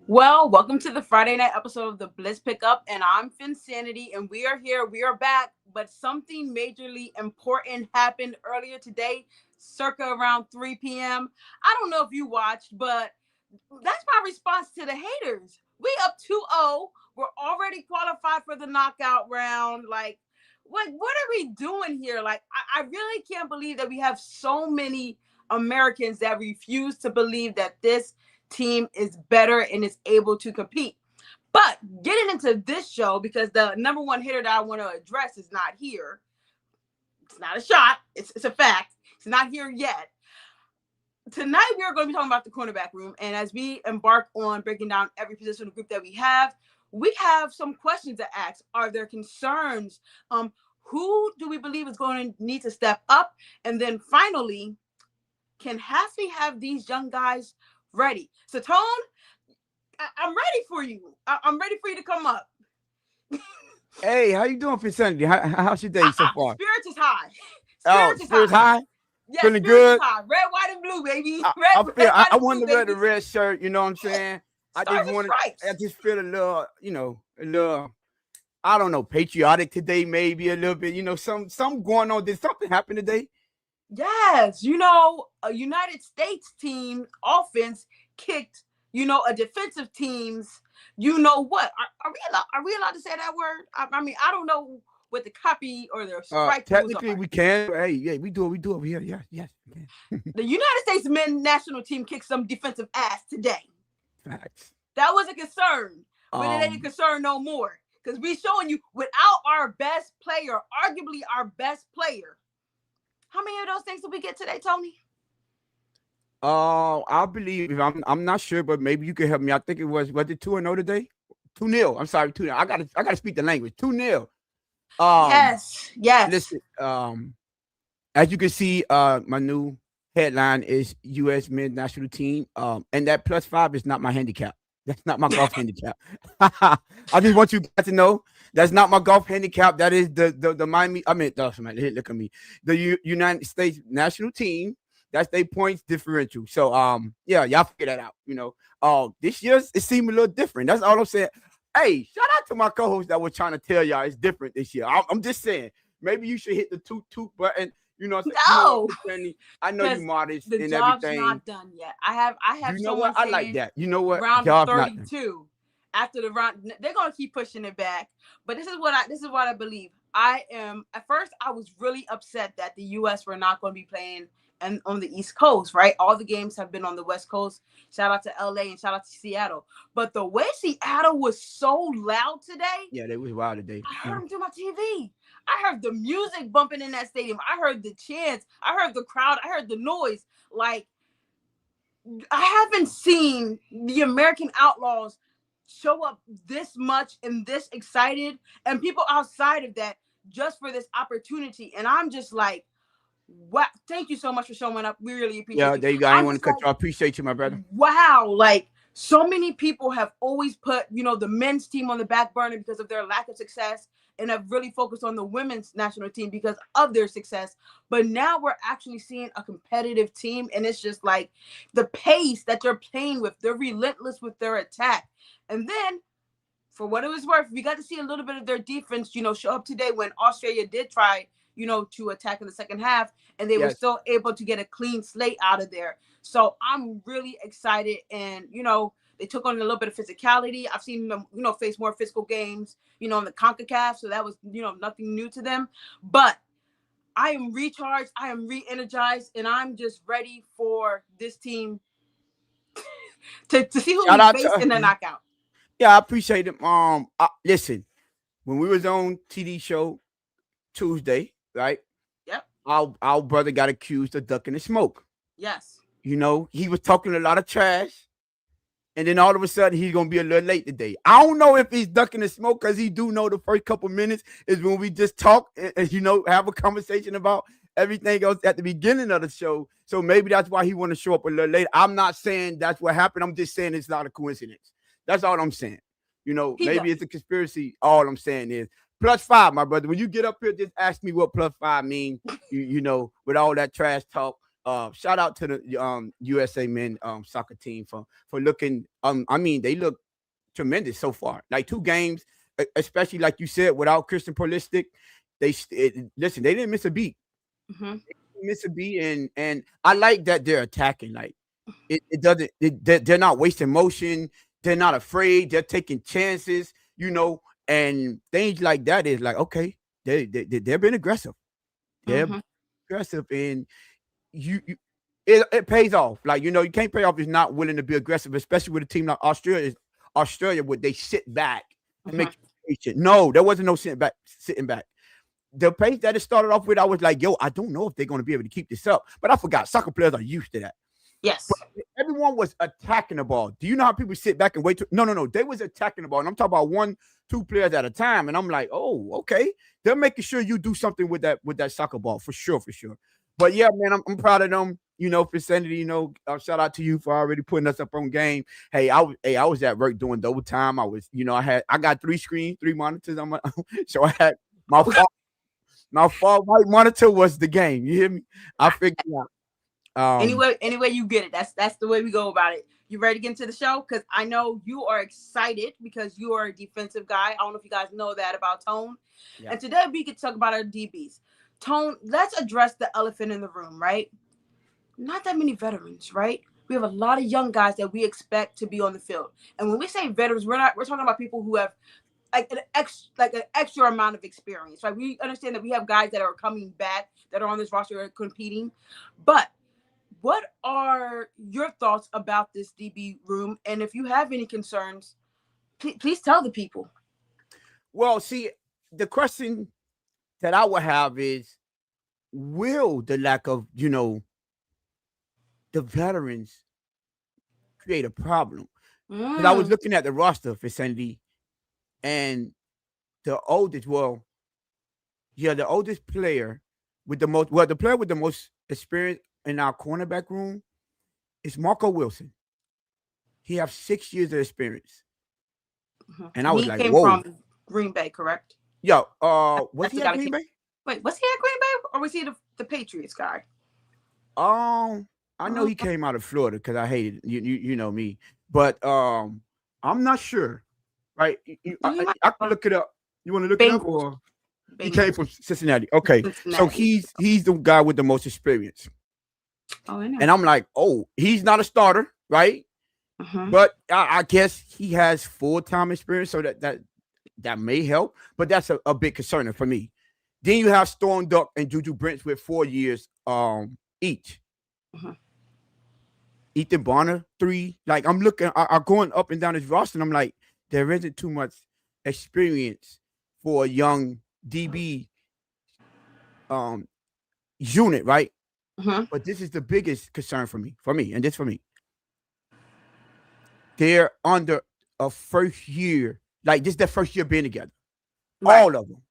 Well, welcome to the Friday night episode of the Bliss Pickup, and I'm Finsanity, and we are here. We are back, but something majorly important happened earlier today, circa around 3 p.m. I don't know if you watched, but that's my response to the haters. We up 2-0. We're already qualified for the knockout round. Like, what are we doing here? Like, I really can't believe that we have so many Americans that refuse to believe that this team is better and is able to compete. But getting into this show, because the number one hitter that I want to address is not here. It's not a shot. It's a fact. It's not here yet. Tonight we are going to be talking about the cornerback room, and as we embark on breaking down every position group that we have some questions to ask. Are there concerns? Who do we believe is going to need to step up? And then finally, can Haffley have these young guys ready? So Tone, I'm ready for you. I'm ready for you to come up. Hey, how you doing for Sunday? How's your day so far? Spirits is high. Oh, Spirits is spirits high. high? Yeah, Feeling spirits is good? high. Red, white, and blue, baby. I, Red, I red, feel white, I and wanted blue, to wear the baby. red shirt, you know what I'm saying? I Stars just and wanted I stripes. just feel a little, a little I don't know, patriotic today, maybe a little bit, some going on. Did something happen today? Yes, a United States team offense kicked, a defensive team's, what? Are we allowed to say that word? I mean, I don't know what the copy or the strike rules Technically are. we can. Hey, yeah, we do over here. Yes, we can. The United States men's national team kicked some defensive ass today. Facts. That was a concern, but it ain't a Um, concern no more because we showing you without our best player, arguably our best player. How many of those things did we get today, Tony? I believe I'm not sure, but maybe you can help me. I think was it 2-0 today? 2-0. I'm sorry, 2-0. I gotta speak the language. 2-0. Um, Yes, yes. Listen, as you can see, my new headline is U.S. men's national team. And that +5 is not my handicap. That's not my golf handicap. I just want you guys to know that's not my golf handicap. That is the Miami. I mean, look at me. The United States national team. That's their points differential. So yeah, y'all figure that out. This year it seemed a little different. That's all I'm saying. Hey, shout out to my co-host that was trying to tell y'all it's different this year. I'm just saying. Maybe you should hit the toot button. No, I know you because modest the and job's everything. not done yet. I have You know what? someone I like saying that. You know what? round Job's not done. 32 after the round they're going to keep pushing it back, but this is what I believe. I am At first I was really upset that the US were not going to be playing and on the East Coast, right? All the games have been on the West Coast. Shout out to LA and shout out to Seattle. But the way Seattle was so loud today, Yeah, they was wild today. I Yeah. heard them through my TV. I heard the music bumping in that stadium. I heard the chants. I heard the crowd. I heard the noise. Like, I haven't seen the American Outlaws show up this much and this excited, and people outside of that just for this opportunity. And I'm just like, wow, thank you so much for showing up. We really appreciate Yeah, you. there you go. I ain't I'm want to just cut like, you. I appreciate you, my brother. wow, like so many people have always put, the men's team on the back burner because of their lack of success and have really focused on the women's national team because of their success. But now we're actually seeing a competitive team, and it's just like the pace that they're playing with, they're relentless with their attack. And then for what it was worth, we got to see a little bit of their defense, show up today when Australia did try, to attack in the second half, and they were Yes. still able to get a clean slate out of there. So I'm really excited, and they took on a little bit of physicality. I've seen them, face more physical games, in the CONCACAF, so that was, nothing new to them. But I am recharged, I am re-energized, and I'm just ready for this team to see who Shout we out face to in the knockout. yeah, I appreciate it. Listen, when we was on TD show Tuesday, right? Yep. Our brother got accused of ducking the smoke. Yes. He was talking a lot of trash. And then all of a sudden, he's gonna be a little late today. I don't know if he's ducking the smoke because he do know the first couple minutes is when we just talk and have a conversation about everything else at the beginning of the show. So maybe that's why he want to show up a little late. I'm not saying that's what happened. I'm just saying it's not a coincidence. That's all I'm saying. He does. Maybe it's a conspiracy. All I'm saying is +5, my brother. When you get up here, just ask me what +5 mean. With all that trash talk. shout out to the USA men soccer team for looking. I mean, they look tremendous so far. Like 2 games, especially like you said, without Christian Pulisic, listen. They didn't miss a beat. Mm-hmm. Miss a beat, and I like that they're attacking. Like it doesn't. They're not wasting motion. They're not afraid. They're taking chances. And things like that is like okay. They're being aggressive. They're Mm-hmm. aggressive, and it pays off. Like you can't pay off if not willing to be aggressive, especially with a team like Australia. Australia, would they sit back and Mm-hmm. make you patient? No, there wasn't no sitting back. Sitting back. The pace that it started off with, I was like, yo, I don't know if they're going to be able to keep this up. But I forgot soccer players are used to that. But Yes. everyone was attacking the ball. Do you know how people sit back and wait? No. They was attacking the ball. And I'm talking about 1-2 players at a time. And I'm like, oh, okay. They're making sure you do something with that soccer ball for sure, for sure. But yeah, man, I'm proud of them. For Sanity, shout out to you for already putting us up on game. I was at work doing double time. I was, I got 3 screens, 3 monitors on my so I had my far right monitor was the game. You hear me? I figured it out. Anyway, you get it. That's the way we go about it. You ready to get into the show? Because I know you are excited because you are a defensive guy. I don't know if you guys know that about Tone. Yeah. And today we could talk about our DBs. Tone, let's address the elephant in the room, right? Not that many veterans, right? We have a lot of young guys that we expect to be on the field. And when we say veterans, we're talking about people who have like an extra amount of experience, right? We understand that we have guys that are coming back that are on this roster competing, but what are your thoughts about this DB room? And if you have any concerns, please tell the people. Well, see, the question that I would have is, will the lack of, the veterans create a problem? Because I was looking at the roster for Sandy, and the oldest player the player with the most experience in our cornerback room is Marco Wilson. He has 6 years of experience. Mm-hmm. And I was He like, came whoa. from Green Bay, correct? Yo, was he at Green Bay? Wait, was he at Green Bay or was he the Patriots guy? I know he came out of Florida because I hated you know me, but I'm not sure. Right? I can look it up. You want to look it up, or he came from Cincinnati? Okay, so he's the guy with the most experience. Oh, I know. And I'm like, oh, he's not a starter, right? Mm-hmm. But I guess he has full-time experience, so that may help. But that's a big concern for me. Then you have Storm Duck and Juju Brents with 4 years each. Mm-hmm. Ethan Bonner 3. Like I'm going up and down his roster, and I'm like, there isn't too much experience for a young DB unit, right? Mm-hmm. But this is the biggest concern for me, and this for me. They're under a first year, like this is their first year being together. Right. All of them.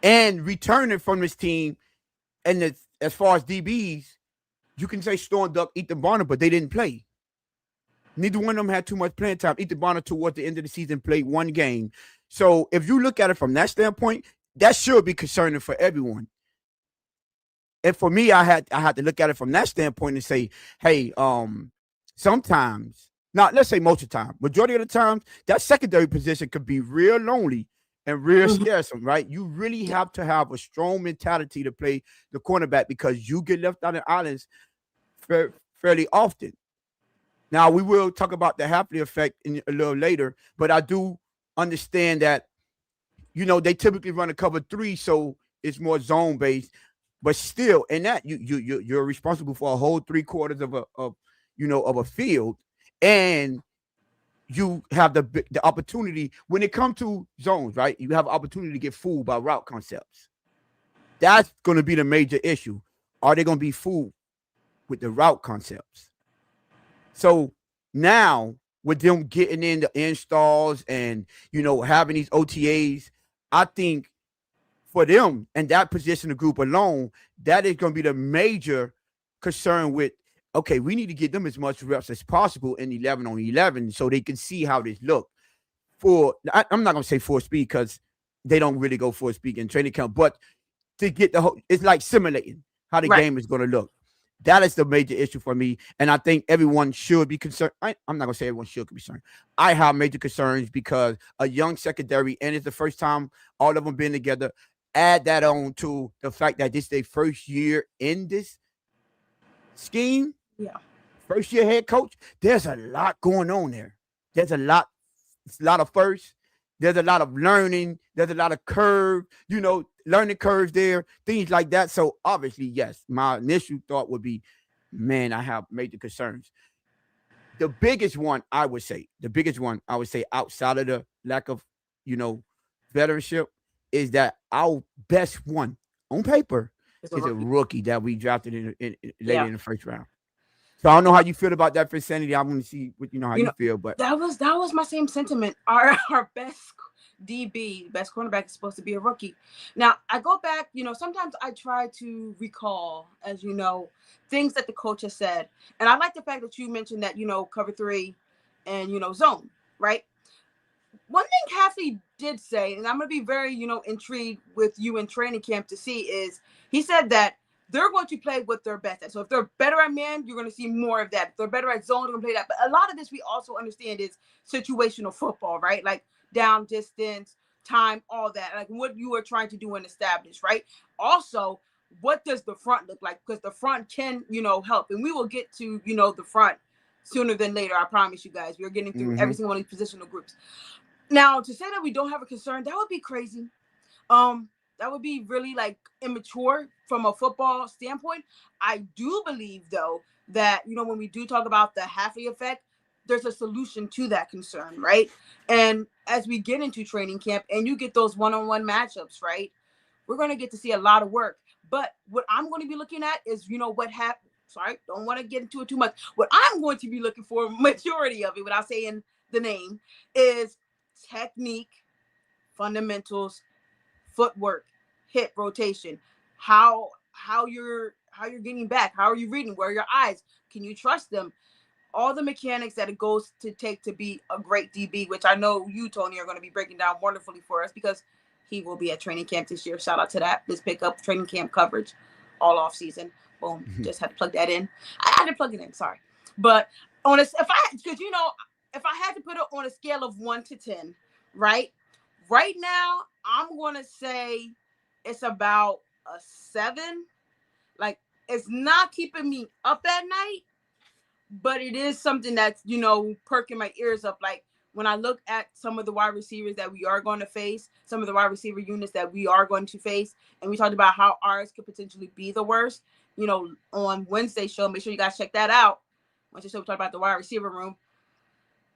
And returning from this team, and as far as DBs, you can say Storm Duck, Ethan Bonner, but they didn't play. Neither one of them had too much playing time. Ethan Bonner, towards the end of the season, played 1 game. So if you look at it from that standpoint, that should be concerning for everyone. And for me, I had to look at it from that standpoint and say, hey, sometimes, not let's say most of the time, majority of the time, that secondary position could be real lonely and real scarce, right? You really have to have a strong mentality to play the cornerback because you get left out of islands fairly often. Now, we will talk about the Hafley effect a little later, but I do understand that, they typically run a cover 3, so it's more zone-based. But still, in that, you're responsible for a whole 3/4 of a field, and you have the opportunity when it comes to zones, right? You have opportunity to get fooled by route concepts. That's going to be the major issue. Are they going to be fooled with the route concepts? So now with them getting in the installs and having these OTAs, I think for them and that position of group alone, that is going to be the major concern with, okay, we need to get them as much reps as possible in 11 on 11 so they can see how this look. I'm not going to say full speed because they don't really go full speed in training camp, but to get it's like simulating how the game is going to look. That is the major issue for me, and I think everyone should be concerned. I'm not gonna say everyone should be concerned. I have major concerns because a young secondary, and it's the first time all of them been together. Add that on to the fact that this is their first year in this scheme, Yeah. first year head coach. There's a lot going on there. There's a lot of firsts. There's a lot of learning. There's a lot of curve, learning curves there, things like that. So obviously, yes, my initial thought would be, man, I have major concerns. The biggest one I would say outside of the lack of, you know, veteranship is that our best one on paper It's a is a rookie. rookie that we drafted later Yeah. in the first round. So I don't know how you feel about that for Sanity. I want to see what how You you know, feel, but that was my same sentiment. Our best DB, best cornerback is supposed to be a rookie. Now I go back. Sometimes I try to recall, as you know, things that the coach has said, and I like the fact that you mentioned that cover three, and zone, right? One thing Halfley did say, and I'm going to be very, intrigued with you in training camp to see is he said that they're going to play what they're best at. So if they're better at man, you're going to see more of that. If they're better at zone, they're going to play that. But a lot of this we also understand is situational football, right? Like down distance, time, all that. Like what you are trying to do and establish, right? Also, what does the front look like? Because the front can, help. And we will get to, the front sooner than later. I promise you guys. We're getting through every mm-hmm. single one of these positional groups. Now, to say that we don't have a concern, that would be crazy. That would be really like immature from a football standpoint. I do believe though that when we do talk about the Halfley effect, there's a solution to that concern, right? And as we get into training camp and you get those one-on-one matchups, right? We're going to get to see a lot of work. But what I'm going to be looking at is, what happened. Sorry, don't want to get into it too much. What I'm going to be looking for, majority of it, without saying the name, is technique, fundamentals, footwork, hip rotation, how you're getting back, how are you reading, where are your eyes, can you trust them, all the mechanics that it goes to take to be a great DB, which I know you, Tony, are going to be breaking down wonderfully for us because he will be at training camp this year. Shout out to that. Let's pick up training camp coverage all off season. Boom. Just had to plug that in. I had to plug it in. Sorry. But if I had to put it on a scale of 1 to 10, right? Right now, I'm going to say it's about a 7. Like, it's not keeping me up at night, but it is something that's, perking my ears up. Like when I look at some of the wide receivers that we are going to face, some of the wide receiver units that we are going to face, and we talked about how ours could potentially be the worst, on Wednesday's show. Make sure you guys check that out. Wednesday show, we talk about the wide receiver room.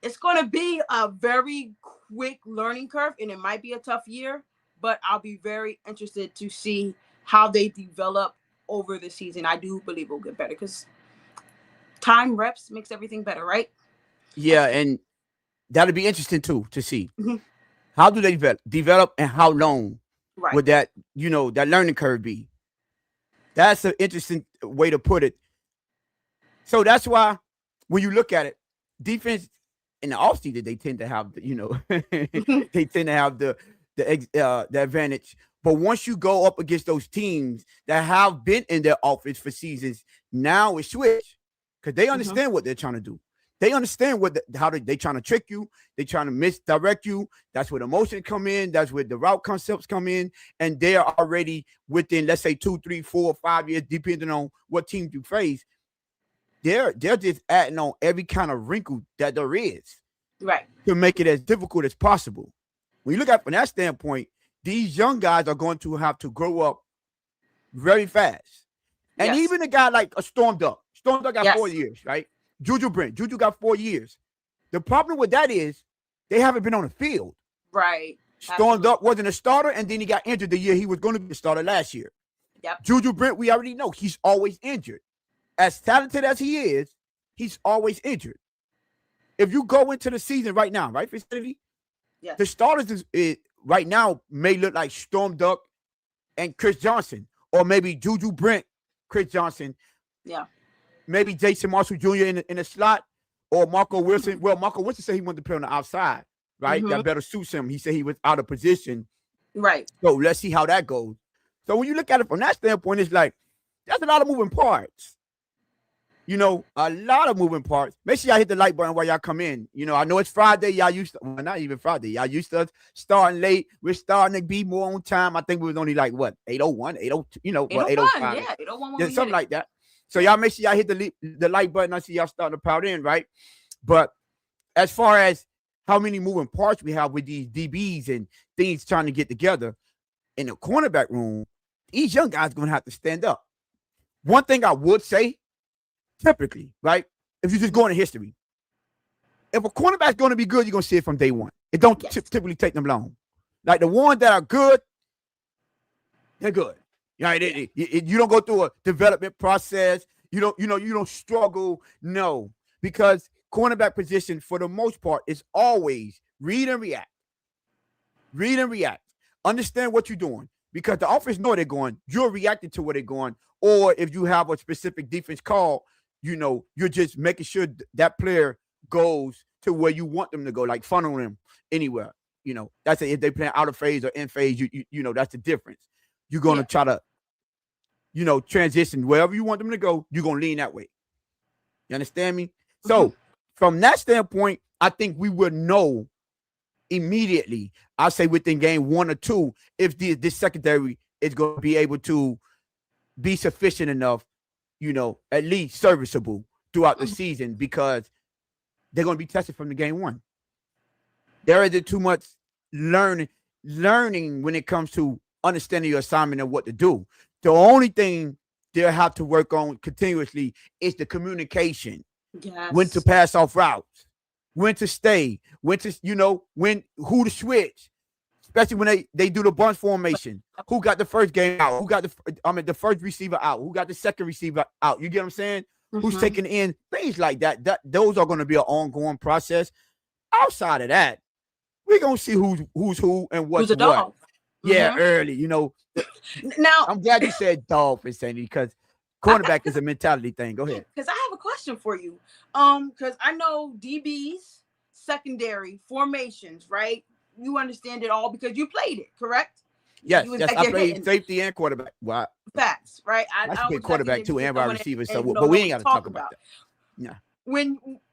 It's going to be a very quick learning curve, and it might be a tough year, but I'll be very interested to see how they develop over the season. I do believe it'll get better because time, reps makes everything better, right? Yeah, and that'll be interesting too to see how do they develop and how long Right. would that that learning curve be. That's an interesting way to put it. So that's why when you look at it, defense in the offseason, they tend to have they tend to have the advantage. But once you go up against those teams that have been in their offense for seasons, now it's switch because they understand what they're trying to do. They understand how they trying to trick you. They trying to misdirect you. That's where the motion come in. That's where the route concepts come in, and they are already within, let's say, 2, 3, 4, 5 years, depending on what team you face. They're just adding on every kind of wrinkle that there is, right, to make it as difficult as possible. When you look at it from that standpoint, these young guys are going to have to grow up very fast. And even a guy like a Storm Duck got 4 years, right? Juju got 4 years. The problem with that is they haven't been on the field. Right. Storm Duck wasn't a starter, and then he got injured the year he was going to be a starter last year. Yep. Juju Brent, we already know he's always injured. As talented as he is, he's always injured. If you go into the season right now, right, Vicinity? Yeah. The starters right now may look like Storm Duck and Chris Johnson, or maybe Juju Brent, Chris Johnson. Yeah. Maybe Jason Marshall Jr. in the slot, or Marco Wilson. Well, Marco Wilson said he wanted to play on the outside, right? That better suits him. He said he was out of position. Right. So let's see how that goes. So when you look at it from that standpoint, it's like there's a lot of moving parts. A lot of moving parts. Make sure y'all hit the like button while y'all come in. I know it's Friday. Y'all used to, well, not even Friday. Y'all used to starting late. We're starting to be more on time. I think we was only like what 8:01, 8:02, 801, 8:05, yeah, 801 when yeah, we hit something it. like that. So y'all make sure y'all hit the like button. I see y'all starting to pout in, right? But as far as how many moving parts we have with these DBs and things trying to get together in the cornerback room, these young guys gonna have to stand up. One thing I would say, typically, right? If you just go into history, if a cornerback's going to be good, you're going to see it from day one. It don't Yes. typically take them long. Like the ones that are good, they're good. You don't go through a development process. You don't struggle. No, because cornerback position for the most part is always read and react. Read and react. Understand what you're doing because the offense know they're going. You're reacting to where they're going, or if you have a specific defense call, you're just making sure that player goes to where you want them to go, like funnel them anywhere. That's if they play out of phase or in phase. That's the difference. You're gonna Yeah. try to, transition wherever you want them to go. You're gonna lean that way. You understand me? Hmm. So from that standpoint, I think we would know immediately. I'll say within game 1 or 2, if this secondary is going to be able to be sufficient enough, at least serviceable throughout the season because they're going to be tested from the game 1. There isn't too much learning when it comes to understanding your assignment and what to do. The only thing they'll have to work on continuously is the communication. When to Yes. pass off routes, when to stay, when to, who to switch, especially when they do the bunch formation. Who got the first game out? Who got the first receiver out? Who got the second receiver out? You get what I'm saying? Who's Hmm. taking in things like that? Those are going to be an ongoing process. Outside of that, we're gonna see who's who and Who's what's a what. dog? Yeah, Hmm. early. Now, I'm glad you said Dolphins, Sandy, because cornerback is a mentality thing. Go ahead. because I have a question for you. Because I know DBs, secondary formations, right? You understand it all because you played it, correct? You Yes, was yes, back I there played hitting safety and quarterback. Well, facts, right? I I should play always like to quarterback hear too because and wide someone receiver. So, and but know we what ain't you're got to talk talking about about. that. Yeah,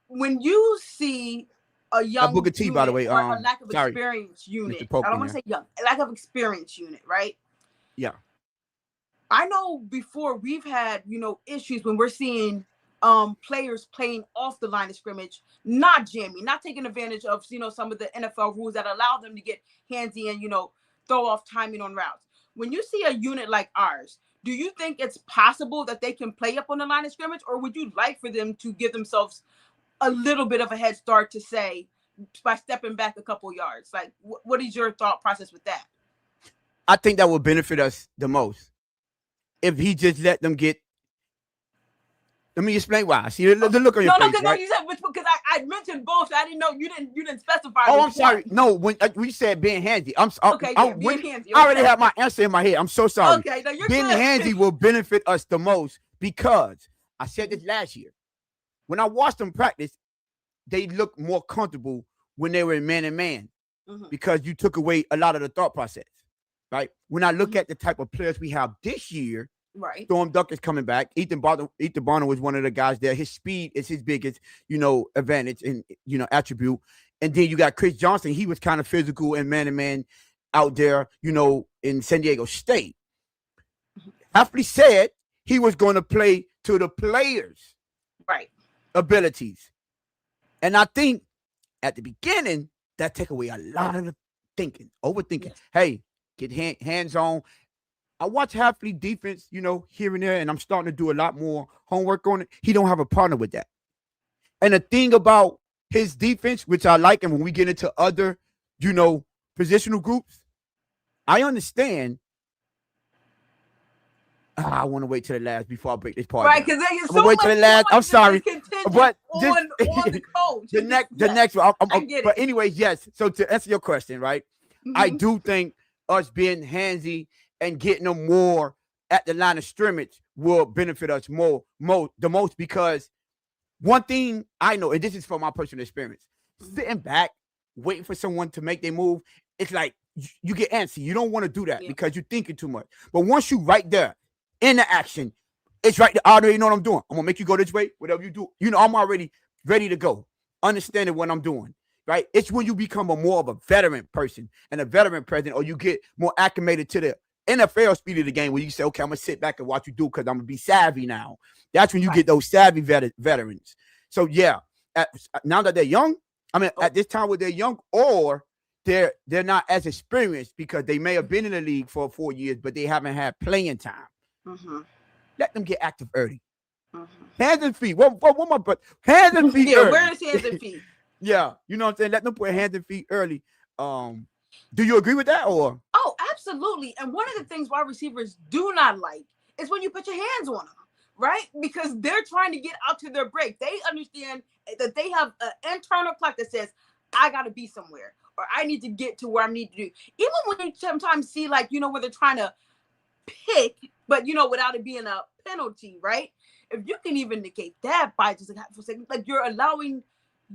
When you see a that young Booker T, by the unit way. or a lack of Sorry, experience Mr. unit, I Polk don't in want to there. say young, a lack of experience unit, right? Yeah, I know before we've had, issues when we're seeing players playing off the line of scrimmage, not jamming, not taking advantage of, some of the NFL rules that allow them to get handsy and, throw off timing on routes. When you see a unit like ours, do you think it's possible that they can play up on the line of scrimmage, or would you like for them to give themselves a little bit of a head start to say by stepping back a couple yards? Like, what is your thought process with that? I think that would benefit us the most if he just let them get. Let me explain why. See the look on your No, no, face, because no, right? you said because I mentioned both. So I didn't know you didn't specify Oh, which I'm one. sorry. No, when you said being handy, Okay, yeah, being handsy. I already Okay, have my answer in my head. I'm so sorry. okay, no, you're Being good. handy will benefit us the most because I said this last year. When I watched them practice, they looked more comfortable when they were in man and man Hmm. because you took away a lot of the thought process, right? When I look Hmm. at the type of players we have this year, Right. Storm Duck is coming back. Ethan Barner was one of the guys there. His speed is his biggest, advantage and attribute. And then you got Chris Johnson. He was kind of physical and man to man out there, in San Diego State. Hafley said he was going to play to the players' Right. abilities. And I think at the beginning, that take away a lot of the thinking, overthinking. Yes. Hey, get hands on. I watch Hafley defense, here and there, and I'm starting to do a lot more homework on it. He don't have a partner with that. And the thing about his defense, which I like, and when we get into other, positional groups, I understand. I want to wait till the last before I break this part Right. down. Because there's I'm gonna wait till the so last. I'm much that is sorry, contingent but just on the coach. the next, the Yes, next one. I get But it. anyways, yes. So to answer your question, right? I Hmm. do think us being handsy and getting them more at the line of scrimmage will benefit us the most because one thing I know, and this is from my personal experience, sitting back, waiting for someone to make their move, it's like you get antsy. You don't want to do that Yeah. because you're thinking too much. But once you right there in the action, It's right there. I already know what I'm doing. I'm gonna make you go this way. Whatever you do, I'm already ready to go, understanding what I'm doing. Right? It's when you become a more of a veteran person and a veteran president, or you get more acclimated to the NFL speed of the game, where you say, okay, I'm gonna sit back and watch you do because I'm gonna be savvy now. That's when you get those savvy veterans. So yeah, now that they're young, at this time where they're young, or they're not as experienced because they may have been in the league for 4 years, but they haven't had playing time. Mm-hmm. Let them get active early. Mm-hmm. Hands and feet. What my butt? Hands and feet. Yeah, where is hands and feet? Yeah, you know what I'm saying? Let them put hands and feet early. Do you agree with that, or? Oh, absolutely. And one of the things wide receivers do not like is when you put your hands on them, right? Because they're trying to get out to their break. They understand that they have an internal clock that says, I got to be somewhere, or I need to get to where I need to do. Even when you sometimes see, like, where they're trying to pick, but, without it being a penalty, right? If you can even negate that by just like you're allowing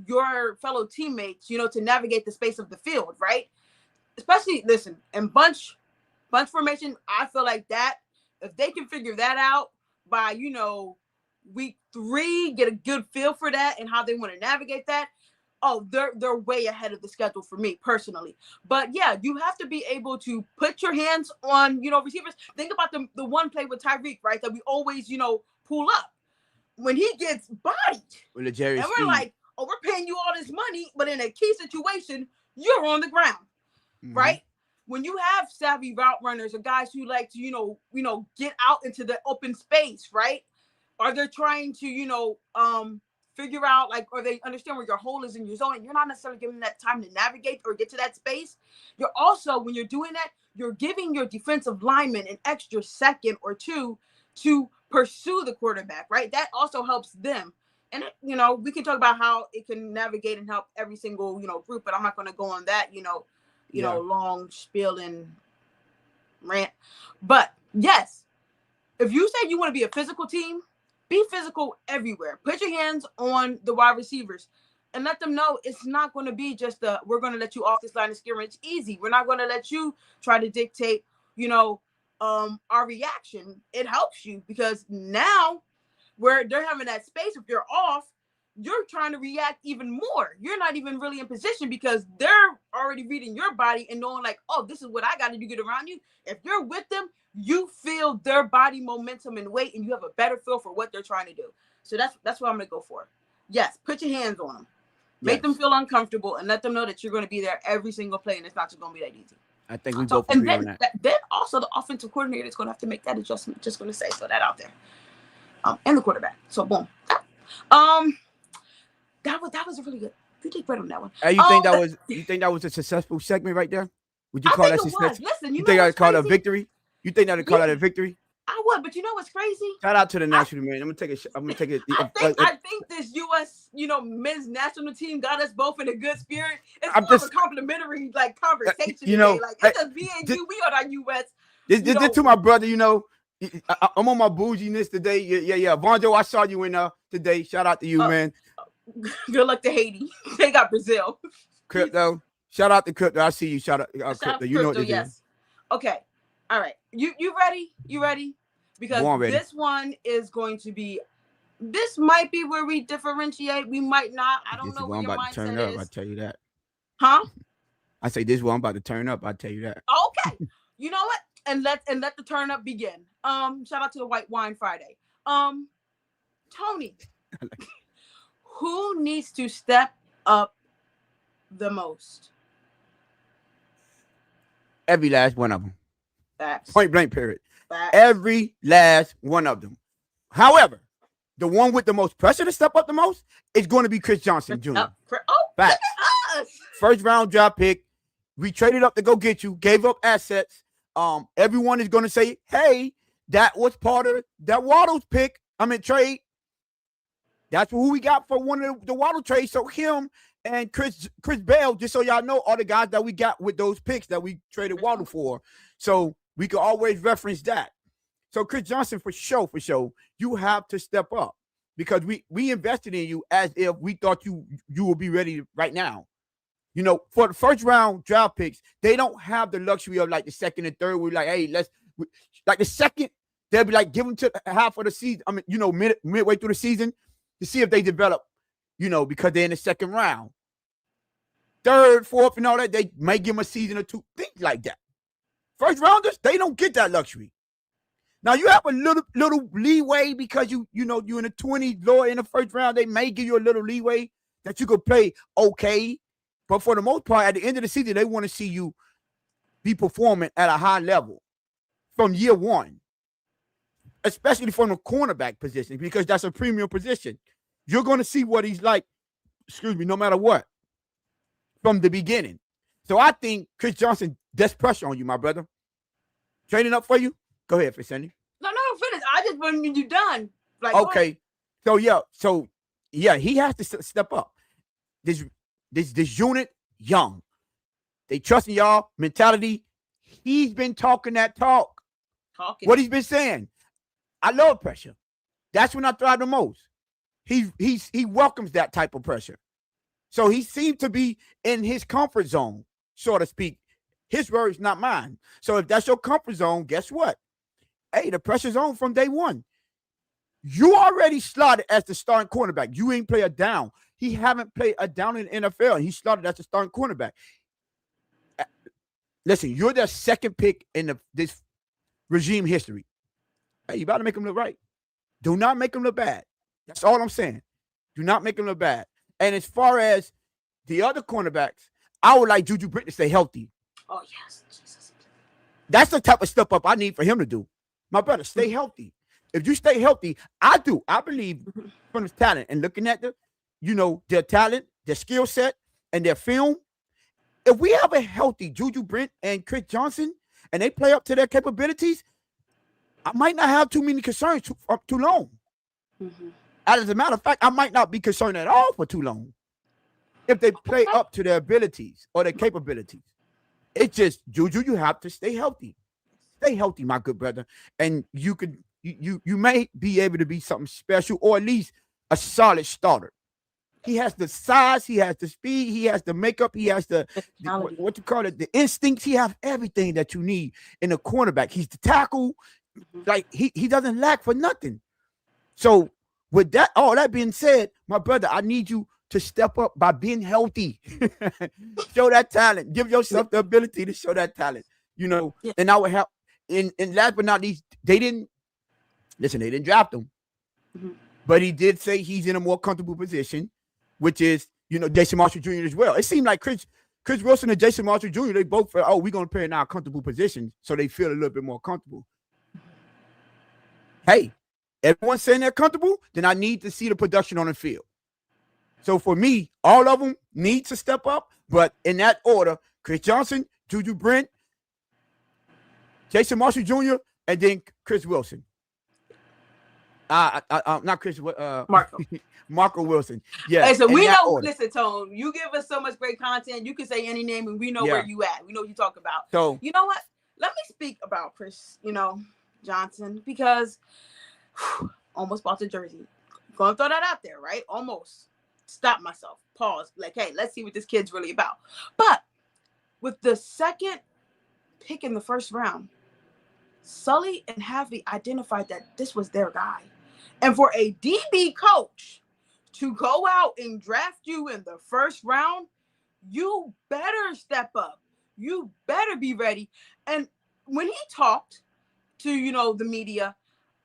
your fellow teammates, to navigate the space of the field, right? Especially, listen, in bunch formation, I feel like that, if they can figure that out by, week 3, get a good feel for that and how they want to navigate that, they're way ahead of the schedule for me personally. But yeah, you have to be able to put your hands on, receivers. Think about the one play with Tyreek, right? That we always, pull up. When he gets bodied, with the Jerry and we're Speed. like, we're paying you all this money, but in a key situation, you're on the ground. Right? When you have savvy route runners or guys who like to, get out into the open space, right? Or they're trying to, figure out, like, or they understand where your hole is in your zone, and you're not necessarily giving them that time to navigate or get to that space. You're also, when you're doing that, you're giving your defensive lineman an extra second or two to pursue the quarterback, right? That also helps them. And, we can talk about how it can navigate and help every single, group, but I'm not going to go on that, long spiel and rant. But yes, if you say you want to be a physical team, be physical everywhere. Put your hands on the wide receivers and let them know it's not going to be just we're going to let you off this line of scrimmage easy. We're not going to let you try to dictate, our reaction. It helps you because now where they're having that space, if you're off, you're trying to react even more. You're not even really in position because they're already reading your body and knowing like, oh, this is what I got to do to get around you. If you're with them, you feel their body momentum and weight, and you have a better feel for what they're trying to do. So that's what I'm going to go for. Yes, put your hands on them. Make them feel uncomfortable and let them know that you're going to be there every single play, and it's not just going to be that easy. I think we both agree on that. Then also the offensive coordinator is going to have to make that adjustment. Just going to say, so that out there. And the quarterback. So boom. That was really good. You did great on that one. Hey, you think that was a successful segment right there? Would you call that successful? Listen, you think I call that a victory? You think that call that a victory? I would, but you know what's crazy? Shout out to the national man. I'm gonna take it. I think this U.S. men's national team got us both in a good spirit. It's more of a complimentary conversation. Today. It's just me and you. We are our U.S. This to my brother. I'm on my bouginess today. Yeah. Vonjo, I saw you in today. Shout out to you, man. Good luck to Haiti. They got Brazil. Crypto. Shout out to Crypto. I see you. Shout out Crypto. You know what to do. Okay. All right. You ready? You ready? Because this one is going to be. This might be where we differentiate. We might not. I don't know where your mindset is. I tell you that. Huh? I say this one I'm about to turn up. I tell you that. Okay. You know what? And let the turn up begin. Shout out to the White Wine Friday. Tony. Who needs to step up the most? Every last one of them. Facts. Point blank, period. Facts. Every last one of them. However, the one with the most pressure to step up the most is going to be Chris Johnson Jr. Facts. First round draft pick. We traded up to go get you, gave up assets. Everyone is going to say, hey, that was part of that Waddle's pick. Trade. That's who we got for one of the Waddle trades. So him and Chris Bell, just so y'all know, are the guys that we got with those picks that we traded Waddle for. So we can always reference that. So Chris Johnson, for sure, you have to step up because we invested in you as if we thought you will be ready right now. For the first round draft picks, they don't have the luxury of like the second and third. We're like, hey, like the second They'll be like, give them to half of the season. I mean, midway through the season to see if they develop, because they're in the second round. Third, fourth, and all that, they may give them a season or two. Things like that. First rounders, they don't get that luxury. Now you have a little leeway because you're in the 20s, lower in the first round. They may give you a little leeway that you could play okay, but for the most part, at the end of the season, they want to see you be performing at a high level from year one, especially from the cornerback position, because that's a premium position. You're going to see what he's like, no matter what, from the beginning. So I think Chris Johnson, that's pressure on you, my brother. Training up for you? Go ahead, Fitzandy. No, finish. I just wanted you done. Like, okay. So he has to step up. This unit, young. They trust in y'all mentality. He's been talking that talk. What he's been saying. I love pressure. That's when I thrive the most. He welcomes that type of pressure. So he seemed to be in his comfort zone, so to speak. His words, not mine. So if that's your comfort zone, guess what? Hey, the pressure's on from day one. You already slotted as the starting cornerback. You ain't play a down. He haven't played a down in the NFL, and he slotted as the starting cornerback. Listen, you're the second pick in this regime history. Hey, you about to make him look right. Do not make him look bad. That's all I'm saying. Do not make him look bad. And as far as the other cornerbacks, I would like Juju Britt to stay healthy. Oh, yes. Jesus. That's the type of step up I need for him to do. My brother, stay healthy. If you stay healthy, I believe from his talent and looking at their talent, their skill set, and their film. If we have a healthy Juju Brent and Chris Johnson and they play up to their capabilities, I might not have too many concerns too long. Mm-hmm. As a matter of fact, I might not be concerned at all for too long if they play up to their abilities or their capabilities. It's just, Juju, you have to stay healthy. Stay healthy, my good brother. And you may be able to be something special or at least a solid starter. He has the size, he has the speed, he has the makeup, he has the instincts. He has everything that you need in a cornerback. He's the tackle. Like he doesn't lack for nothing. So with that, all that being said, my brother, I need you to step up by being healthy. Show that talent. Give yourself the ability to show that talent. And I would help. And last but not least, they didn't draft him. Mm-hmm. But he did say he's in a more comfortable position, which is, Jason Marshall Jr. as well. It seemed like Chris Wilson and Jason Marshall Jr., they both felt, we're going to play in our comfortable positions, so they feel a little bit more comfortable. Hey, everyone's saying they're comfortable, then I need to see the production on the field. So for me, all of them need to step up, but in that order, Chris Johnson, Juju Brent, Jason Marshall Jr., and then Chris Wilson. Not Chris. Marco Wilson. Yeah. Hey, so we know. Order. Listen, Tone, you give us so much great content. You can say any name, and we know where you at. We know what you talk about. So you know what? Let me speak about Chris. Johnson, because almost bought the jersey. Gonna throw that out there, right? Almost. Stop myself. Pause. Like, hey, let's see what this kid's really about. But with the second pick in the first round, Sully and Havley identified that this was their guy. And for a DB coach to go out and draft you in the first round, you better step up. You better be ready. And when he talked to, the media,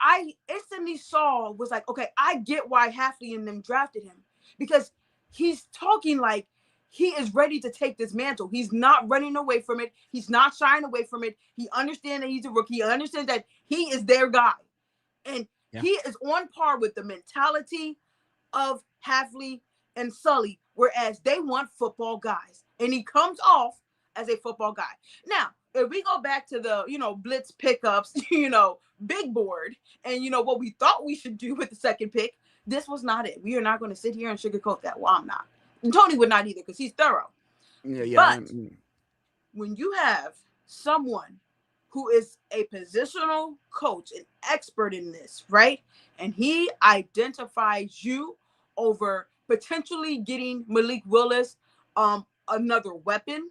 I instantly was like, okay, I get why Havley and them drafted him. Because he's talking like he is ready to take this mantle. He's not running away from it. He's not shying away from it. He understands that he's a rookie. He understands that he is their guy. And he is on par with the mentality of Havley and Sully, whereas they want football guys. And he comes off as a football guy. Now, if we go back to the, blitz pickups, big board, and, what we thought we should do with the second pick, this was not it. We are not going to sit here and sugarcoat that. Well, I'm not. And Tony would not either because he's thorough. But when you have someone who is a positional coach, an expert in this, right? And he identifies you over potentially getting Malik Willis another weapon,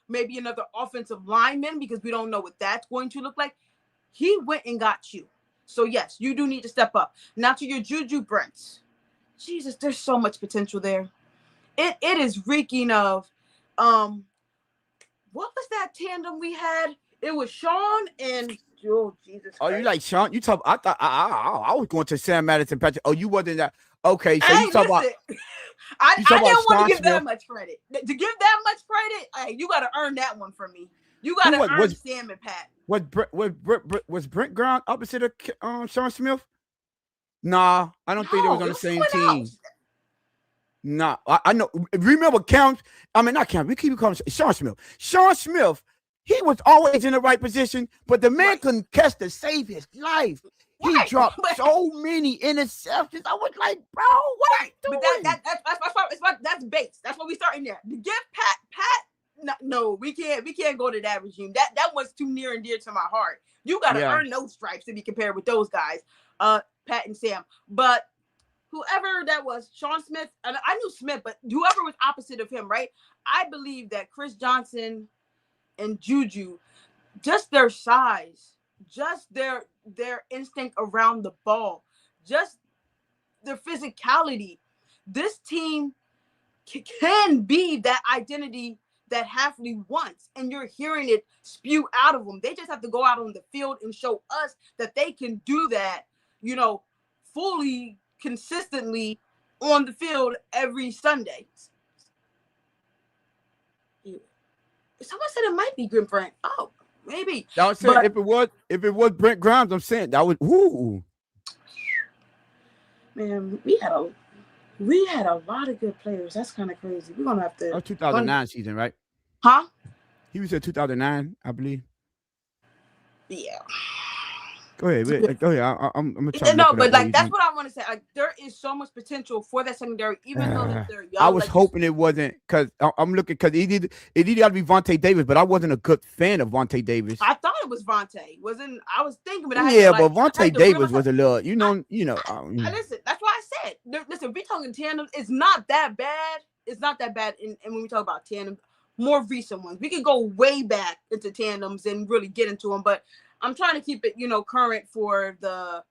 maybe another offensive lineman, because we don't know what that's going to look like. He went and got you. So yes, you do need to step up. Now to your Juju Brents. Jesus, there's so much potential there. It is reeking of um what was that tandem we had? It was Sean and oh Jesus Oh, you Christ. like Sean? You talk. I thought I was going to Sam Madison, Patrick. Oh, you wasn't that. Okay, so Hey, listen. you I talk about didn't want to Sean give that Smith. much credit. To give that much credit, hey, you got to earn that one from me. You got Who to earn was Sam and Pat. was Brent Brown opposite of Sean Smith? Nah, I don't think they was No, on it the was same someone team. else. Nah, I know. Remember Count? I mean, not Count. We keep calling Sean Smith. Sean Smith. He was always in the right position, but the man Right. couldn't catch to save his life. He Right. dropped so many interceptions. I was like, bro, what are Right. you But doing? that's base. That's what we starting there. To give Pat, no, we can't go to that regime. That was too near and dear to my heart. You got to Yeah. earn those stripes to be compared with those guys, Pat and Sam. But whoever that was, Sean Smith, and I knew Smith, but whoever was opposite of him, right? I believe that Chris Johnson and Juju, just their size, just their instinct around the ball, just their physicality. This team can be that identity that Hafley wants, and you're hearing it spew out of them. They just have to go out on the field and show us that they can do that, fully, consistently on the field every Sunday. Someone said it might be Grim Frank. Oh, maybe. I was saying if it was Brent Grimes, I'm saying that was ooh. Man, we had a lot of good players. That's kind of crazy. We're gonna have to. That was 2009 season, right? Huh? He was in 2009, I believe. Yeah. Go ahead. Go ahead. I'm gonna try. No, but like that's what I want to say. Like there is so much potential for that secondary, even though that they're young. I was hoping it wasn't because I'm looking because it either got to be Vontae Davis, but I wasn't a good fan of Vontae Davis. I thought it was Vontae. I was thinking, but but Vontae Davis was a little, listen, that's why I said, listen, we talking tandems. It's not that bad. It's not that bad. And when we talk about tandems, more recent ones, we can go way back into tandems and really get into them. But I'm trying to keep it, current for the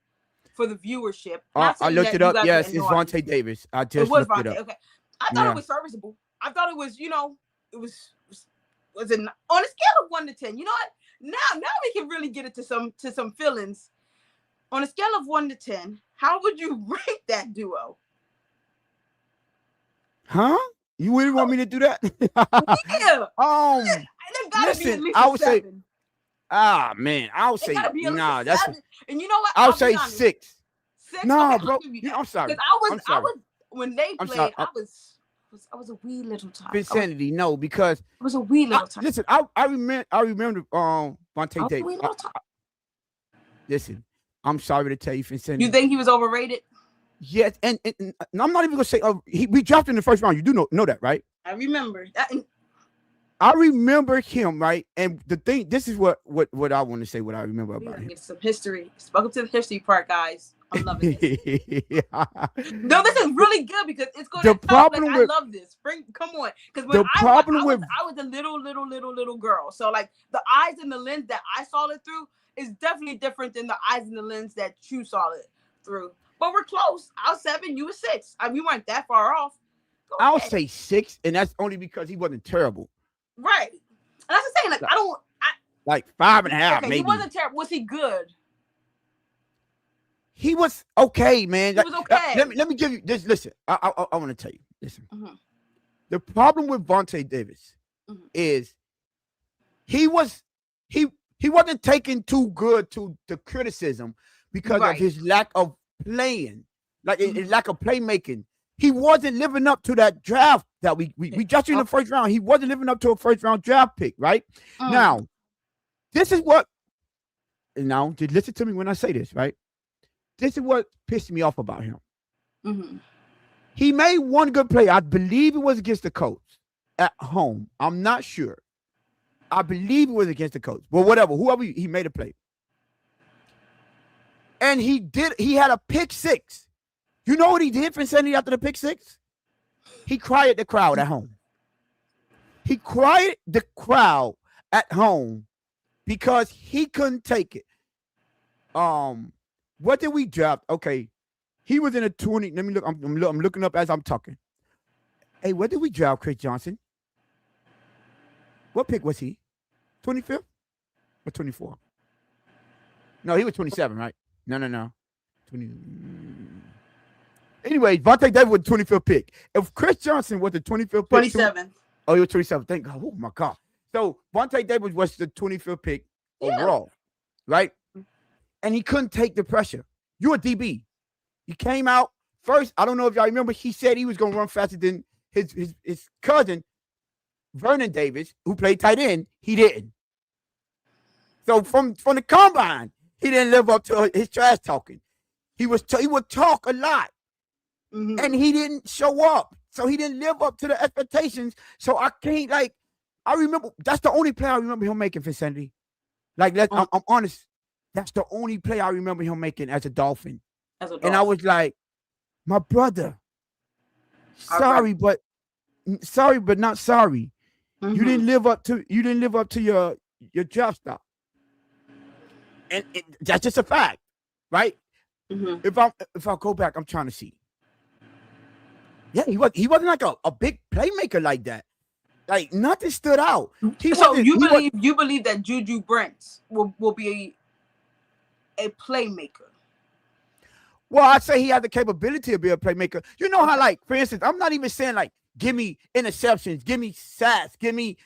viewership. I looked it up. Yes, it's Vontae Davis. I just looked it up. Okay, I thought it was serviceable. I thought it was, it was it on a scale of 1 to 10. You know what? Now we can really get into some feelings. On a scale of 1 to 10, how would you rate that duo? Huh? You really want me to do that? Yeah. Listen, I would say. Ah man, I'll say nah. That's and you know what? I'll say 6. 6. No, okay, bro. I'm sorry. Because I was when they played. I was a wee little tired. Insanity, no, because I was a wee little tired. Listen, I remember Vontae Davis. Listen, I'm sorry to tell you, Insanity. You think he was overrated? Yes, and I'm not even gonna say we dropped in the first round. You do know that, right? I remember that. I remember him, right? And the thing, this is what I want to say. What I remember about him. Get some history. Welcome to the history part, guys. I'm loving this. No, this is really good because it's going to help. Like, I love this. Come on, because when I was a little girl, so like the eyes and the lens that I saw it through is definitely different than the eyes and the lens that you saw it through. But we're close. I was 7, you were 6. We weren't that far off. I'll say 6, and that's only because he wasn't terrible. Right. And that's the thing. Like, like 5.5, maybe. He wasn't terrible. Was he good? He was okay, man. He was okay. Let me give you this. Listen, I want to tell you. Listen. Mm-hmm. The problem with Vontae Davis is he wasn't taken too good to the criticism because of his lack of playing, like his lack of playmaking. He wasn't living up to that draft that we just in the first round. He wasn't living up to a first round draft pick, right? Now, this is what. Now, just listen to me when I say this, right? This is what pissed me off about him. Mm-hmm. He made one good play. I believe it was against the Colts at home. I'm not sure. I believe it was against the Colts. But whatever, whoever he made a play. And he had a pick 6. You know what he did for Insanity after the pick 6? He quieted the crowd at home. He quieted the crowd at home because he couldn't take it. Um, what did we draft? Okay, he was in a 20. Let me look. I'm looking up as I'm talking. Hey, what did we draft? Chris Johnson. What pick was he? 25th or 24? No, he was 27, right? No. 20. Anyway, Vontae Davis was the 25th pick. If Chris Johnson was the 25th pick, 27th. Oh, he was 27. Thank God. Oh my God. So Vontae Davis was the 25th pick overall, right? And he couldn't take the pressure. You're a DB. He came out first. I don't know if y'all remember. He said he was going to run faster than his cousin, Vernon Davis, who played tight end. He didn't. So from the combine, he didn't live up to his trash talking. He would talk a lot, and he didn't show up. So he didn't live up to the expectations. So I can't I remember that's the only play I remember him making for Sandy. I'm honest. That's the only play I remember him making as a Dolphin. And I was like, my brother, sorry, but not sorry. You didn't live up to your draft stock. And that's just a fact, right? If I go back, I'm trying to see. Yeah, he wasn't like a big playmaker like that. Like nothing stood out. So you believe that Juju Brents will be a playmaker? Well, I'd say he had the capability to be a playmaker. You know how, for instance, I'm not even saying give me interceptions, give me sacks, give me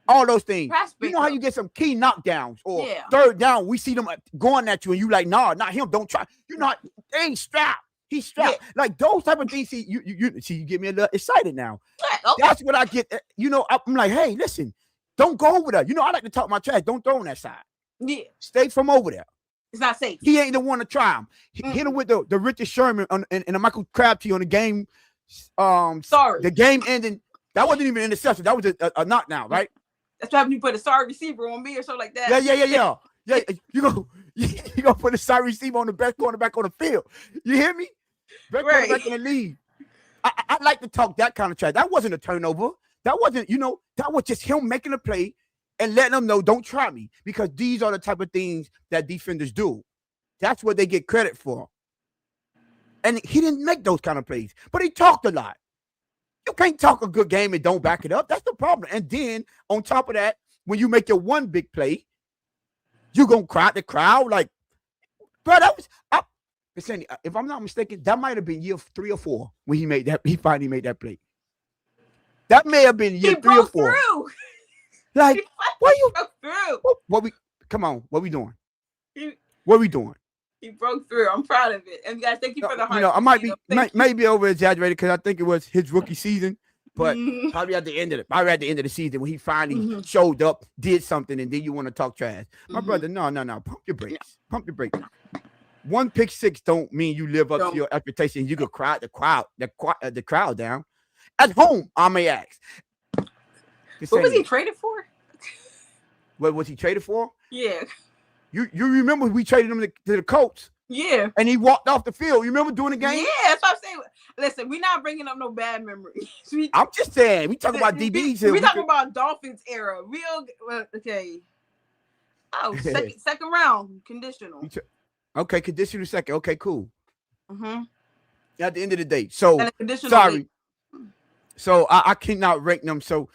all those things. You know how you get some key knockdowns or third down, we see them going at you and you like, nah, not him, don't try. You're not, they ain't strapped. He's strapped. Yeah. Like those type of things. See, you get me a little excited now. Yeah, okay. That's what I get. I'm like, hey, listen, don't go over there. I like to talk my trash. Don't throw on that side. Yeah. Stay from over there. It's not safe. He ain't the one to try him. Hit him with the Richard Sherman and the Michael Crabtree on the game. The game ending. That wasn't even an interception. That was a knockdown, right? That's why you put a sorry receiver on me or something like that. Yeah. You go put a sorry receiver on the best cornerback on the field. You hear me? Best cornerback in the league. I like to talk that kind of trash. That wasn't a turnover. That wasn't, that was just him making a play and letting them know, don't try me, because these are the type of things that defenders do. That's what they get credit for. And he didn't make those kind of plays, but he talked a lot. You can't talk a good game and don't back it up. That's the problem. And then on top of that, when you make your one big play, you're going to cry at the crowd. Like, bro, if I'm not mistaken, that might have been year 3 or 4 when he finally made that play. That may have been year 3 or 4. Through. Like, what you through? Come on, what we doing? What we doing? He broke through. I'm proud of it. And guys, thank you for the heart. I might be over exaggerated because I think it was his rookie season, but probably at the end of the season when he finally showed up, did something, and then you want to talk trash. My brother, no. Pump your brakes. Pump your brakes. One pick six don't mean you live up to your expectations. You could cry the crowd down. At home, I may ask. What was he traded for? What was he traded for? Yeah. You remember we traded him to the Colts? Yeah. And he walked off the field. You remember doing the game? Yeah, that's what I'm saying. Listen, we're not bringing up no bad memories. I'm just saying. We talking about DBs here. We talking about Dolphins era. Okay. Oh, second round, conditional. Okay, conditional second. Okay, cool. At the end of the day. So, sorry. So, I cannot rank them. So,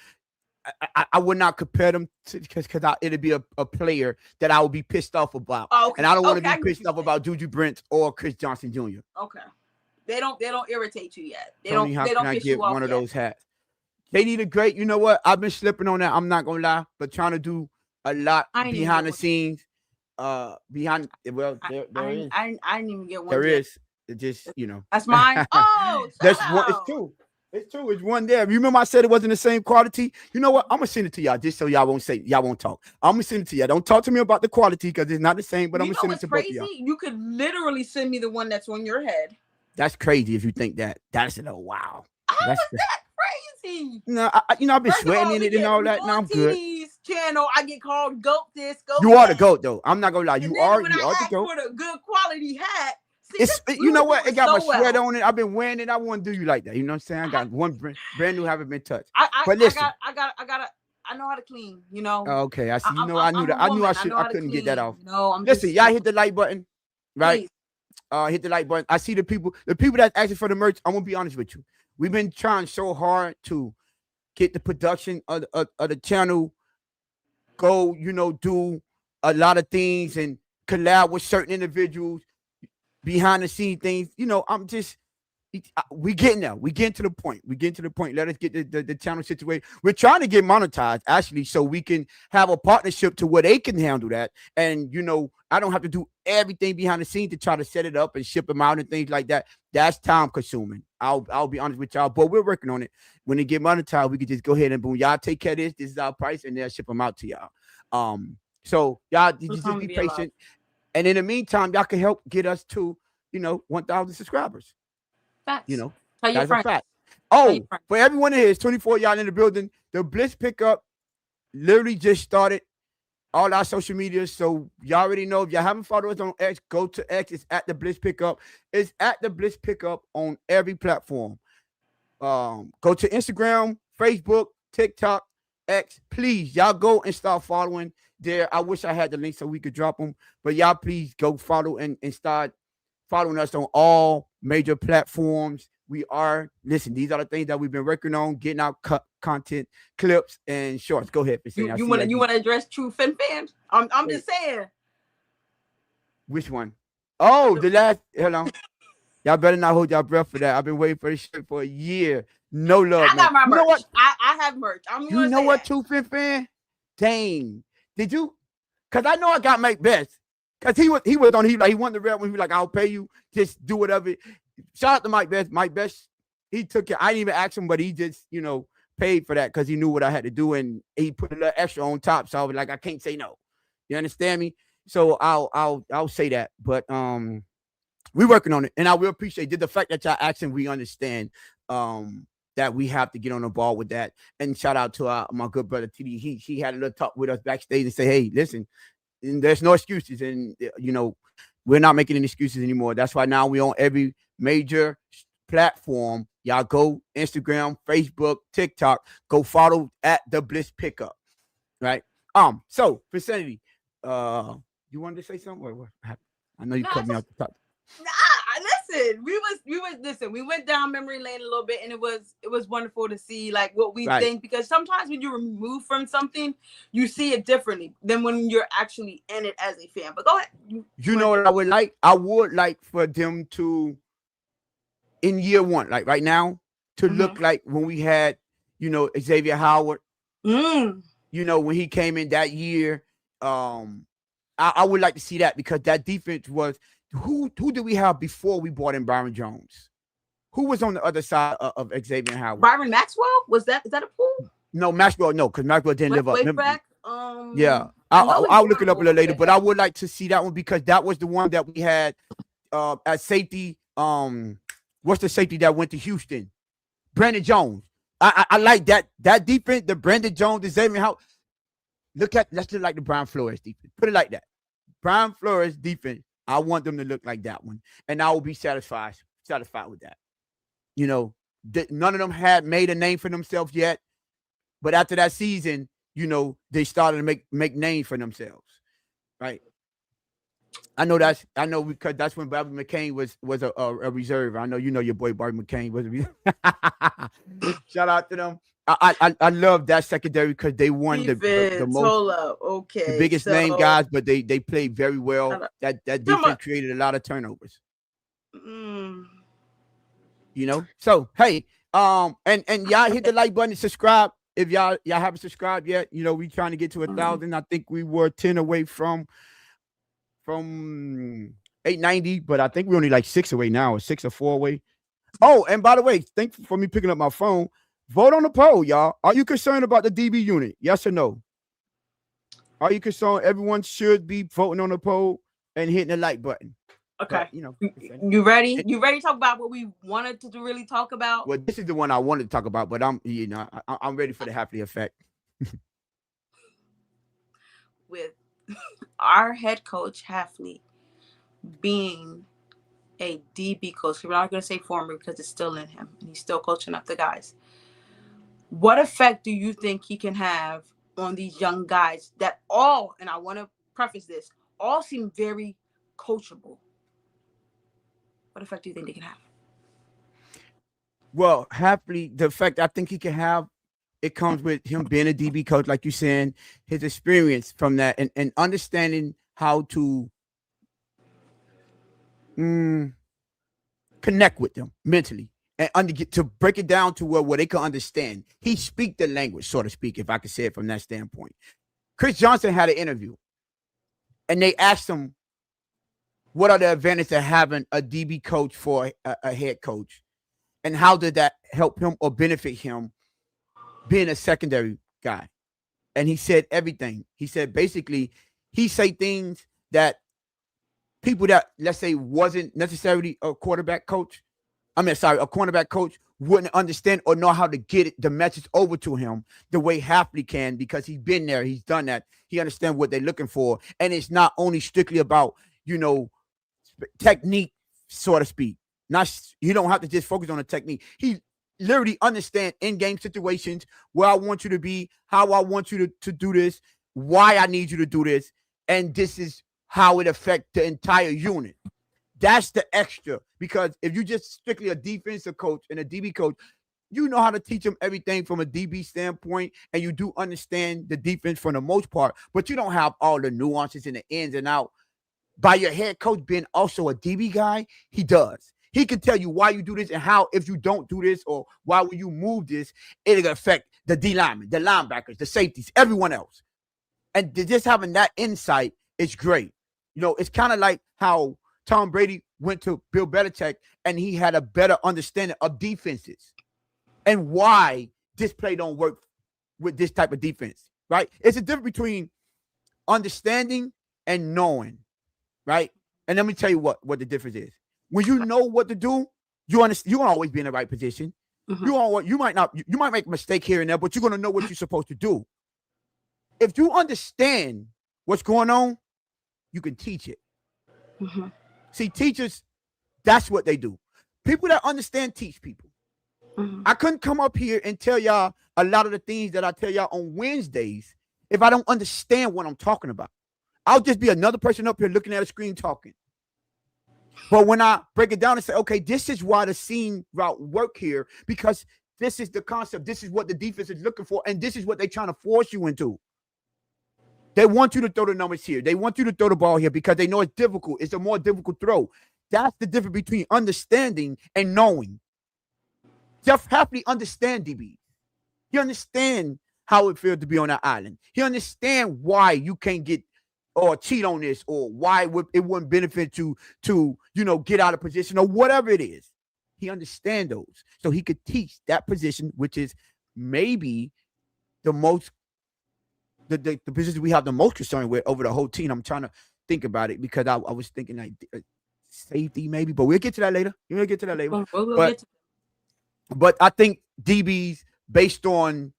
I would not compare them because it'd be a player that I would be pissed off about. Oh, okay. And I don't want to be pissed off about Juju Brents or Chris Johnson Jr. Okay. They don't irritate you yet. They don't piss you off one of yet. those hats. They need a great, you know what? I've been slipping on that. I'm not gonna lie, but trying to do a lot behind the scenes. There is. I didn't even get one. There is. It just, That's mine. Oh, that's one. It's two. It's one there. Remember I said it wasn't the same quality? You know what? I'm gonna send it to y'all just so y'all won't talk. I'm gonna send it to y'all. Don't talk to me about the quality because it's not the same, but I'm gonna send it to both of y'all. You could literally send me the one that's on your head. That's crazy if you think that. That's wow. How is that crazy? No, I've been sweating in it and all that. No, I'm good. Channel, I get called GOAT this, GOAT You are the GOAT though. I'm not gonna lie. You are the GOAT. For the good quality hat. You know what? It got my sweat on it. I've been wearing it. I wouldn't do you like that. You know what I'm saying? I got one brand new, haven't been touched. But listen, I know how to it clean. You know, Okay, I see. You I'm know, I'm I knew I'm a that. I knew I woman. I should. know I how to couldn't get that clean. off. You know, I'm Listen, just y'all hit the like button, right? please. Hit the like button. I see the people that's asking for the merch. I'm gonna be honest with you. We've been trying so hard to get the production of the channel go, do a lot of things and collab with certain individuals behind the scene things. I'm just we getting there. We getting to the point. We getting to the point. Let us get the channel situated. We're trying to get monetized actually, so we can have a partnership to where they can handle that. And I don't have to do everything behind the scenes to try to set it up and ship them out and things like that. That's time consuming. I'll be honest with y'all, but we're working on it. When it get monetized, we can just go ahead and boom, y'all take care of this. This is our price, and they'll ship them out to y'all. So y'all We'll just come be and be alive. patient, and in the meantime, y'all can help get us to 1,000 subscribers. You Facts. know, Tell your that's a friends. fact. Tell your Oh, friends. for everyone here, it's 24 y'all in the building. The Bliss pickup literally just started all our social media. So y'all already know, if y'all haven't followed us on X, go to X. It's at the Bliss pickup. It's at the Bliss pickup on every platform. Go to Instagram, Facebook, TikTok, X. Please, y'all go and start following there. I wish I had the link so we could drop them, but y'all please go follow and start following us on all major platforms. We are, listen, these are the things that we've been working on, getting out content, clips, and shorts. Go ahead, You Christine. I you see want to that. you want to address True Fin fans? I'm Wait, just saying. which one? Oh, The- the last, hold on. Y'all better not hold y'all breath for that. I've been waiting for this shit for a year. No love, I man. got my You know what? merch. I have merch. I'm You gonna know say what, that. Two Fin Fan? Dang. Did you? Cause I know I got Mike Best. Cause he was on, he wanted to rap when he was like, I'll pay you, just do whatever. Shout out to Mike Best. Mike Best, he took it. I didn't even ask him, but he just, paid for that because he knew what I had to do, and he put a little extra on top. So I was like, I can't say no. You understand me? So I'll say that. But we're working on it, and I will appreciate the fact that y'all asking. We understand that we have to get on the ball with that. And shout out to my good brother TD. He had a little talk with us backstage and say, hey, listen, and there's no excuses, and we're not making any excuses anymore. That's why now we on every major platform. Y'all go Instagram, Facebook, TikTok. Go follow at the Bliss Pickup. Right. So Vicinity, you wanted to say something? What happened? I know you No, I cut me just off the top. listen. We was listen. We went down memory lane a little bit, and it was wonderful to see like what we Right. think, because sometimes when you remove from something, you see it differently than when you're actually in it as a fan. But go ahead. You You want know to what I would like? I would like for them to, in year one, like right now, to mm-hmm. look like when we had, Xavier Howard, Mm. when he came in that year. Um, I would like to see that, because that defense was, who did we have before we brought in Byron Jones? Who was on the other side of Xavier Howard? Byron Maxwell, is that a pool? No, Maxwell, no, because Maxwell didn't live up. Way back. Yeah, I know he I'll was look on it a up a little little later, bit. but I would like to see that one, because that was the one that we had at safety. What's the safety that went to Houston? Brandon Jones. I like that defense. The Brandon Jones, the Xavier Howard. Let's look like the Brian Flores defense. Put it like that. Brian Flores defense. I want them to look like that one, and I will be satisfied with that. You know, none of them had made a name for themselves yet, but after that season, they started to make names for themselves, right? I know because that's when Bobby McCain was a reserve. I know your boy Bobby McCain was a reserve. Shout out to them. I love that secondary because they won the Defense. most, Hold up. the Okay, biggest name so guys, but they played very well. That come on. defense created a lot of turnovers. Mm. So hey, and y'all hit the like button and subscribe if y'all haven't subscribed yet. We trying to get to 1,000. I think we were 10 away from 890, but I think we're only like 6 away now, or 6 or 4 away. Oh, and by the way, thanks for me picking up my phone. Vote on the poll, y'all. Are you concerned about the DB unit? Yes or no? Are you concerned? Everyone should be voting on the poll and hitting the like button. But Okay. You ready? it, You ready to talk about what we wanted to really talk about? well, this is the one I wanted to talk about, but I'm ready for the happy effect. With our head coach Halfley being a DB coach. We're not going to say former because it's still in him and he's still coaching up the guys. What effect do you think he can have on these young guys that all, and I want to preface this, all seem very coachable. What effect do you think they can have? Well, happily, the effect I think he can have, it comes with him being a DB coach, like you're saying, his experience from that, and understanding how to mm, connect with them mentally and to break it down to where they can understand. He speak the language, so to speak, if I could say it from that standpoint. Chris Johnson had an interview, and they asked him, what are the advantages of having a DB coach for a head coach? And how did that help him or benefit him being a secondary guy? And he said everything. He said basically, he say things that people that, let's say, wasn't necessarily a quarterback coach, a cornerback coach wouldn't understand or know how to get the message over to him the way Hafley can, because he's been there, he's done that, he understands what they're looking for, and it's not only strictly about, technique, so to speak. Not, you don't have to just focus on the technique. He literally understand in-game situations, where I want you to be, how I want you to do this, why I need you to do this, and this is how it affects the entire unit. That's the extra, because if you just strictly a defensive coach and a DB coach, you know how to teach them everything from a DB standpoint, and you do understand the defense for the most part, but you don't have all the nuances and the ins and out. By your head coach being also a DB guy, he does. He can tell you why you do this and how, if you don't do this or why will you move this, it'll affect the D linemen, the linebackers, the safeties, everyone else. And just having that insight is great. It's kind of like how Tom Brady went to Bill Belichick and he had a better understanding of defenses and why this play don't work with this type of defense, right? It's a difference between understanding and knowing, right? And let me tell you what the difference is. When you know what to do, you understand, you're gonna always be in the right position. Mm-hmm. You might make a mistake here and there, but you're gonna know what you're supposed to do. If you understand what's going on, you can teach it. Mm-hmm. See, teachers, that's what they do. People that understand teach people. Mm-hmm. I couldn't come up here and tell y'all a lot of the things that I tell y'all on Wednesdays if I don't understand what I'm talking about. I'll just be another person up here looking at a screen talking. But when I break it down and say, okay, this is why the seam route work here, because this is the concept, this is what the defense is looking for, and this is what they're trying to force you into. They want you to throw the numbers here. They want you to throw the ball here because they know it's difficult. It's a more difficult throw. That's the difference between understanding and knowing. Jeff Hafley understands DB. He understands how it feels to be on that island. He understands why you can't get or cheat on this, or why it wouldn't benefit you to get out of position or whatever it is. He understands those. So he could teach that position, which is maybe the most the position we have the most concern with over the whole team. I'm trying to think about it because I was thinking like safety maybe, but we'll get to that later. We'll get to that later. But I think DBs based on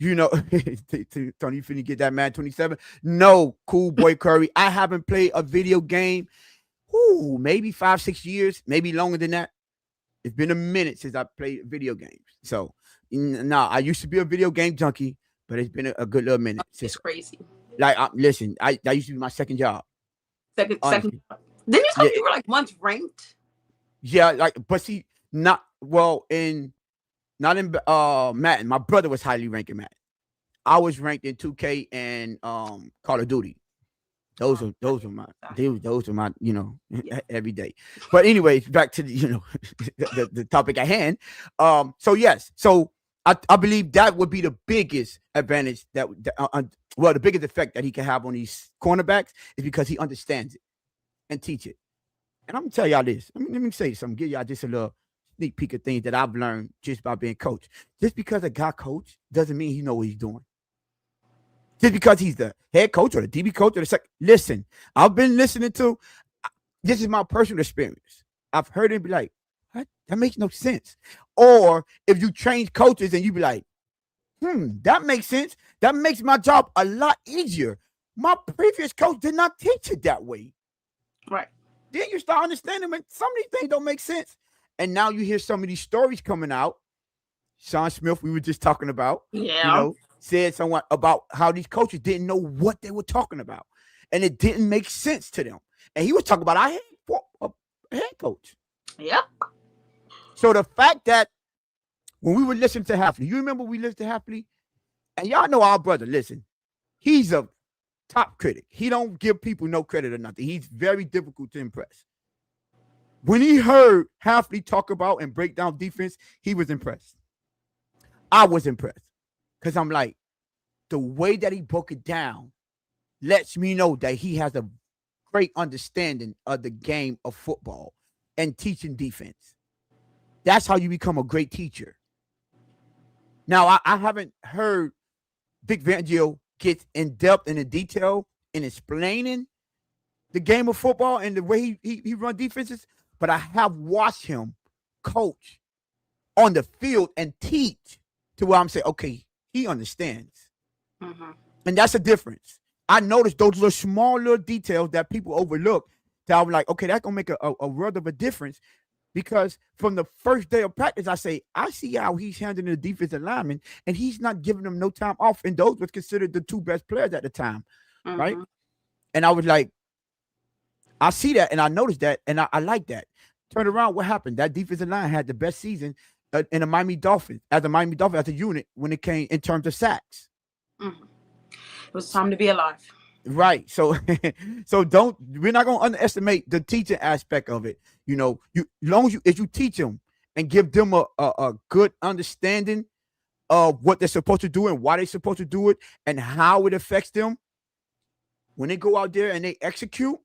Tony, you finna get that Madden 27? No, cool boy Curry. I haven't played a video game, maybe 5-6 years, maybe longer than that. It's been a minute since I played video games. So, I used to be a video game junkie, but it's been a good little minute. It's crazy. Like, listen, that used to be my second job. Second. Didn't you tell me you were like once ranked? Yeah, but see, not in Madden. My brother was highly ranked in Madden. I was ranked in 2K and Call of Duty. Those are my every day. But anyways, back to the topic at hand. So yes, so I believe that would be the biggest advantage the biggest effect that he can have on these cornerbacks is because he understands it and teach it. And I'm gonna tell y'all this. Let me say something. Give y'all just a little sneak peek of things that I've learned just by being coached. Just because a guy coach doesn't mean he know what he's doing. Just because he's the head coach or the DB coach or the second. Listen, I've been listening to, this is my personal experience. I've heard him be like, what? That makes no sense. Or if you change coaches and you be like, that makes sense. That makes my job a lot easier. My previous coach did not teach it that way. Right. Then you start understanding, man, some of these things don't make sense. And now you hear some of these stories coming out. Sean Smith, we were just talking about. Yeah. said someone about how these coaches didn't know what they were talking about, and it didn't make sense to them. And he was talking about our head coach. Yep. So the fact that when we would listen to Hafley, you remember we listened to Hafley, and y'all know our brother. Listen, he's a top critic. He don't give people no credit or nothing. He's very difficult to impress. When he heard Hafley talk about and break down defense, he was impressed. I was impressed because I'm like, the way that he broke it down lets me know that he has a great understanding of the game of football and teaching defense. That's how you become a great teacher. Now, I haven't heard Vic Fangio get in depth and in detail in explaining the game of football and the way he run defenses, but I have watched him coach on the field and teach to where I'm saying, okay, he understands. Mm-hmm. And that's a difference. I noticed those little details that people overlook that I'm like, okay, that's going to make a world of a difference. Because from the first day of practice, I see how he's handling the defensive lineman, and he's not giving them no time off. And those was considered the two best players at the time, right? Mm-hmm. And I was like, I see that, and I noticed that, and I like that. Turn around, what happened? That defensive line had the best season in the Miami Dolphins, as a unit when it came in terms of sacks. Mm-hmm. It was time to be alive. Right. So we're not gonna underestimate the teaching aspect of it. You know, long as you teach them and give them a good understanding of what they're supposed to do and why they're supposed to do it and how it affects them, when they go out there and they execute,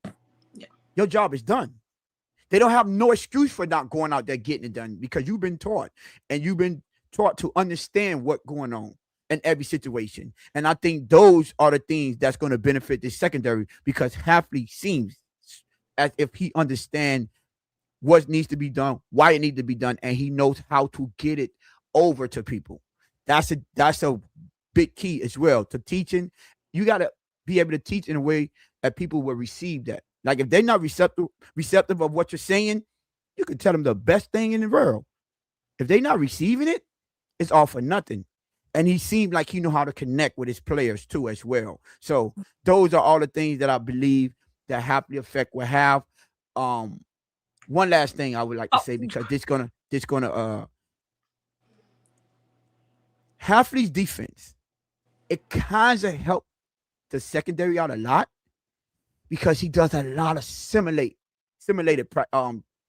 yeah, your job is done. They don't have no excuse for not going out there getting it done because you've been taught to understand what's going on in every situation. And I think those are the things that's going to benefit the secondary because Hafley seems as if he understands what needs to be done, why it needs to be done, and he knows how to get it over to people. That's a big key as well to teaching. You got to be able to teach in a way that people will receive that. Like if they're not receptive of what you're saying, you can tell them the best thing in the world. If they're not receiving it, it's all for nothing. And he seemed like he knew how to connect with his players too as well. So those are all the things that I believe that Hafley effect will have. One last thing I would like to say because this gonna Hafley's defense, it kind of helped the secondary out a lot because he does a lot of simulated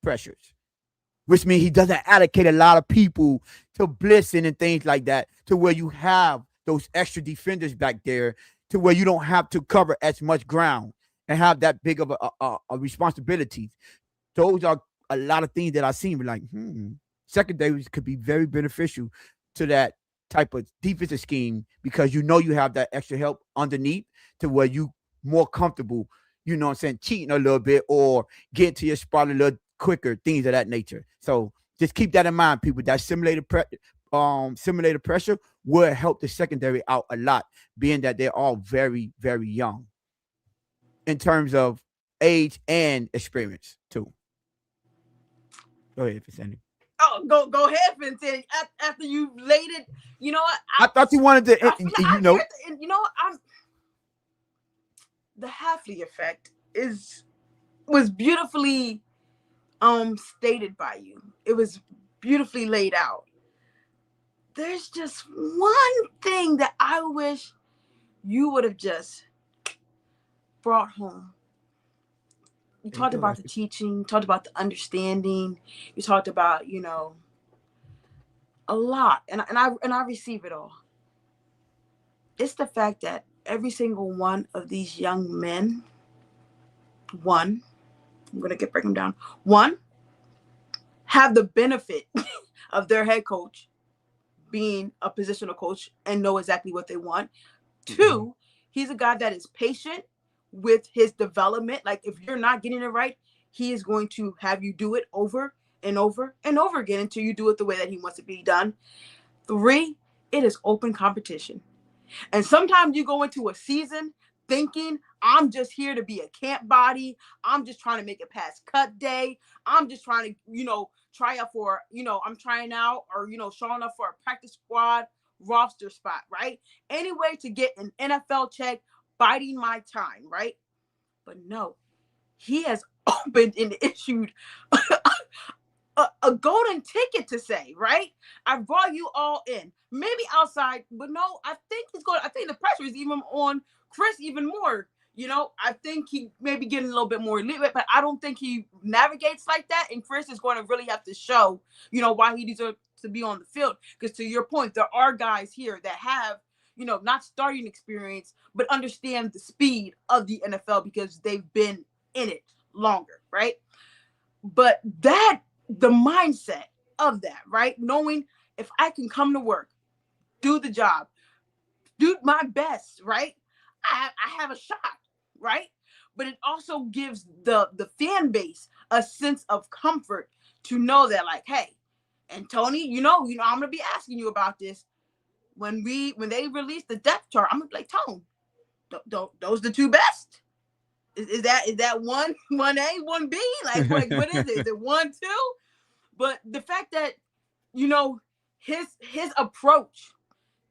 pressures, which means he doesn't allocate a lot of people to blitzing and things like that to where you have those extra defenders back there to where you don't have to cover as much ground and have that big of a responsibility. Those are a lot of things that I've seen. Like, secondaries could be very beneficial to that type of defensive scheme because you know you have that extra help underneath to where you more comfortable, you know what I'm saying, cheating a little bit or get to your spot a little quicker, things of that nature. So just keep that in mind, people. That simulated pressure will help the secondary out a lot, being that they're all very, very young in terms of age and experience too. Go ahead, Sandy. Oh, go ahead, Vincent. After you laid it, you know what? I thought you wanted to, you know. You know what? The Hafley effect was beautifully stated by you. It was beautifully laid out. There's just one thing that I wish you would have just brought home. You talked about the teaching, you talked about the understanding, you talked about, you know, a lot. And I receive it all. It's the fact that every single one of these young men, I'm gonna break them down. One, have the benefit of their head coach being a positional coach and know exactly what they want. Two, he's a guy that is patient with his development. Like if you're not getting it right, he is going to have you do it over and over and over again until you do it the way that he wants it to be done. Three, it is open competition. And sometimes you go into a season thinking, I'm just here to be a camp body. I'm just trying to make it past cut day. I'm just trying to, try out for, I'm trying out or, showing up for a practice squad roster spot, right? Any way to get an NFL check, biding my time, right? But no, he has opened and issued a golden ticket to say, right? I brought you all in. Maybe outside, but no, I think he's going. I think the pressure is even on Chris even more. I think he may be getting a little bit more lit, but I don't think he navigates like that. And Chris is going to really have to show, why he deserves to be on the field. Because to your point, there are guys here that have, not starting experience, but understand the speed of the NFL because they've been in it longer, right? But the mindset of that, right? Knowing if I can come to work, do the job, do my best, right? I have a shot, right? But it also gives the fan base a sense of comfort to know that, like, hey, and Tony, I'm gonna be asking you about this when they release the depth chart. I'm gonna be like, Tone, those the two best. Is that one A, one B? Like what is it? Is it 1, 2? But the fact that his approach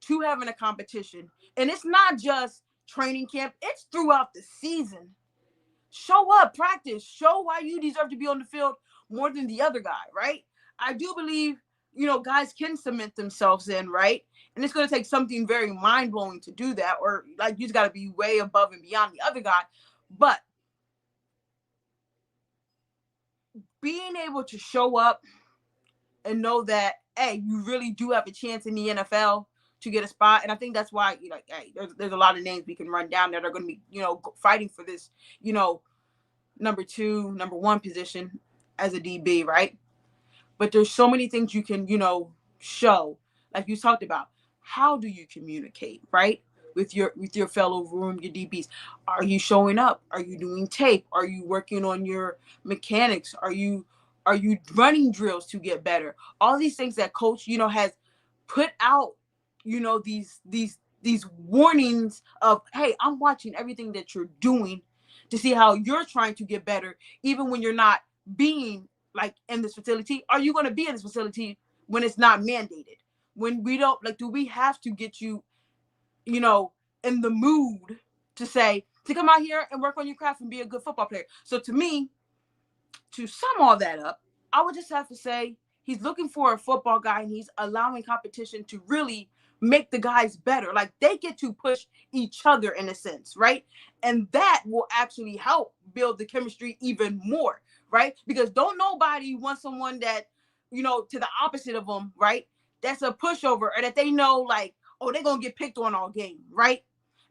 to having a competition, and it's not just training camp, it's throughout the season. Show up, practice, show why you deserve to be on the field more than the other guy, right? I do believe, guys can cement themselves in, right? And it's going to take something very mind-blowing to do that, or like you just got to be way above and beyond the other guy. But being able to show up and know that, hey, you really do have a chance in the NFL to get a spot. And I think that's why, hey, there's a lot of names we can run down that are going to be, fighting for this, number 2, number 1 position as a DB, right? But there's so many things you can, show, like you talked about. How do you communicate, right? With your fellow room, your DBs. Are you showing up? Are you doing tape? Are you working on your mechanics? Are you running drills to get better? All these things that coach, has put out, these warnings of, hey, I'm watching everything that you're doing to see how you're trying to get better, even when you're not being like in this facility. Are you going to be in this facility when it's not mandated? When we don't, like, do we have to get you, in the mood to come out here and work on your craft and be a good football player? So to me, to sum all that up, I would just have to say he's looking for a football guy, and he's allowing competition to really make the guys better. Like, they get to push each other in a sense, right? And that will actually help build the chemistry even more, right? Because don't nobody want someone that, to the opposite of them, right? That's a pushover, or that they know, like, oh, they're going to get picked on all game, right?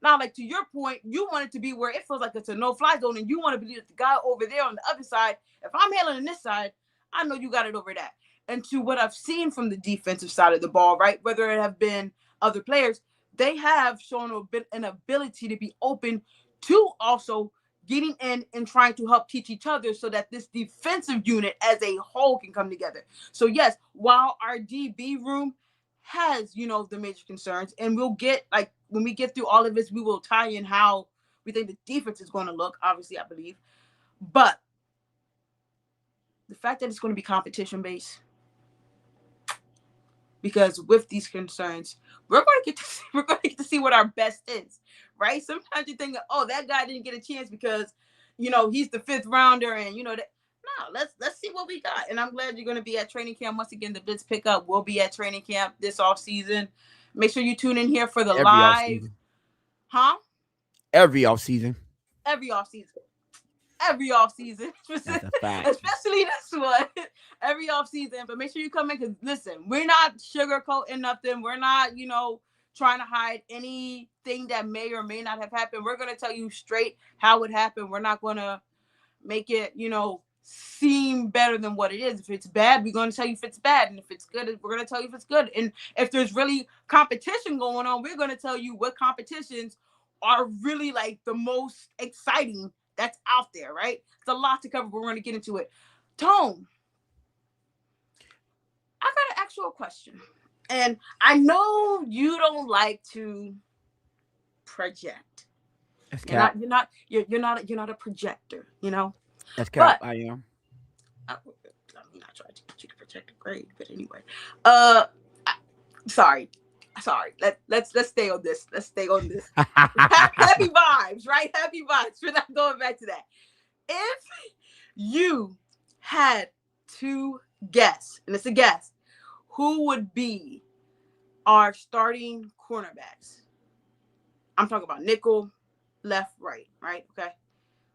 Now, like, to your point, you want it to be where it feels like it's a no-fly zone, and you want to be the guy over there on the other side. If I'm handling this side, I know you got it over that. And to what I've seen from the defensive side of the ball, right, whether it have been other players, they have shown an ability to be open to also getting in and trying to help teach each other so that this defensive unit as a whole can come together. So yes, while our DB room has, the major concerns, and we'll get, like, when we get through all of this, we will tie in how we think the defense is going to look, obviously, I believe. But the fact that it's going to be competition based, because with these concerns, we're going to get to see what our best is, right? Sometimes you think, oh, that guy didn't get a chance because, he's the 5th rounder, and that. No, let's see what we got. And I'm glad you're going to be at training camp once again. The Blitz Pickup will be at training camp this off season. Make sure you tune in here for the Every off live, season. huh? Every off season. Every off season. Every off season, That's a fact. especially this one, every off season. But make sure you come in, because listen, we're not sugarcoating nothing. We're not, trying to hide anything that may or may not have happened. We're gonna tell you straight how it happened. We're not gonna make it, seem better than what it is. If it's bad, we're gonna tell you if it's bad, and if it's good, we're gonna tell you if it's good. And if there's really competition going on, we're gonna tell you what competitions are really, like, the most exciting that's out there, right? It's a lot to cover, but we're going to get into it. Tone, I got to ask you a question. And I know you don't like to project. That's You're cap. not you're not a projector, That's cap. But I am. I mean, I tried to get you to project a grade, but anyway. Uh sorry. Sorry, let's stay on this. Let's stay on this. Happy vibes, right? Happy vibes. We're not going back to that. If you had to guess, and it's a guess, who would be our starting cornerbacks? I'm talking about nickel, left, right? Okay.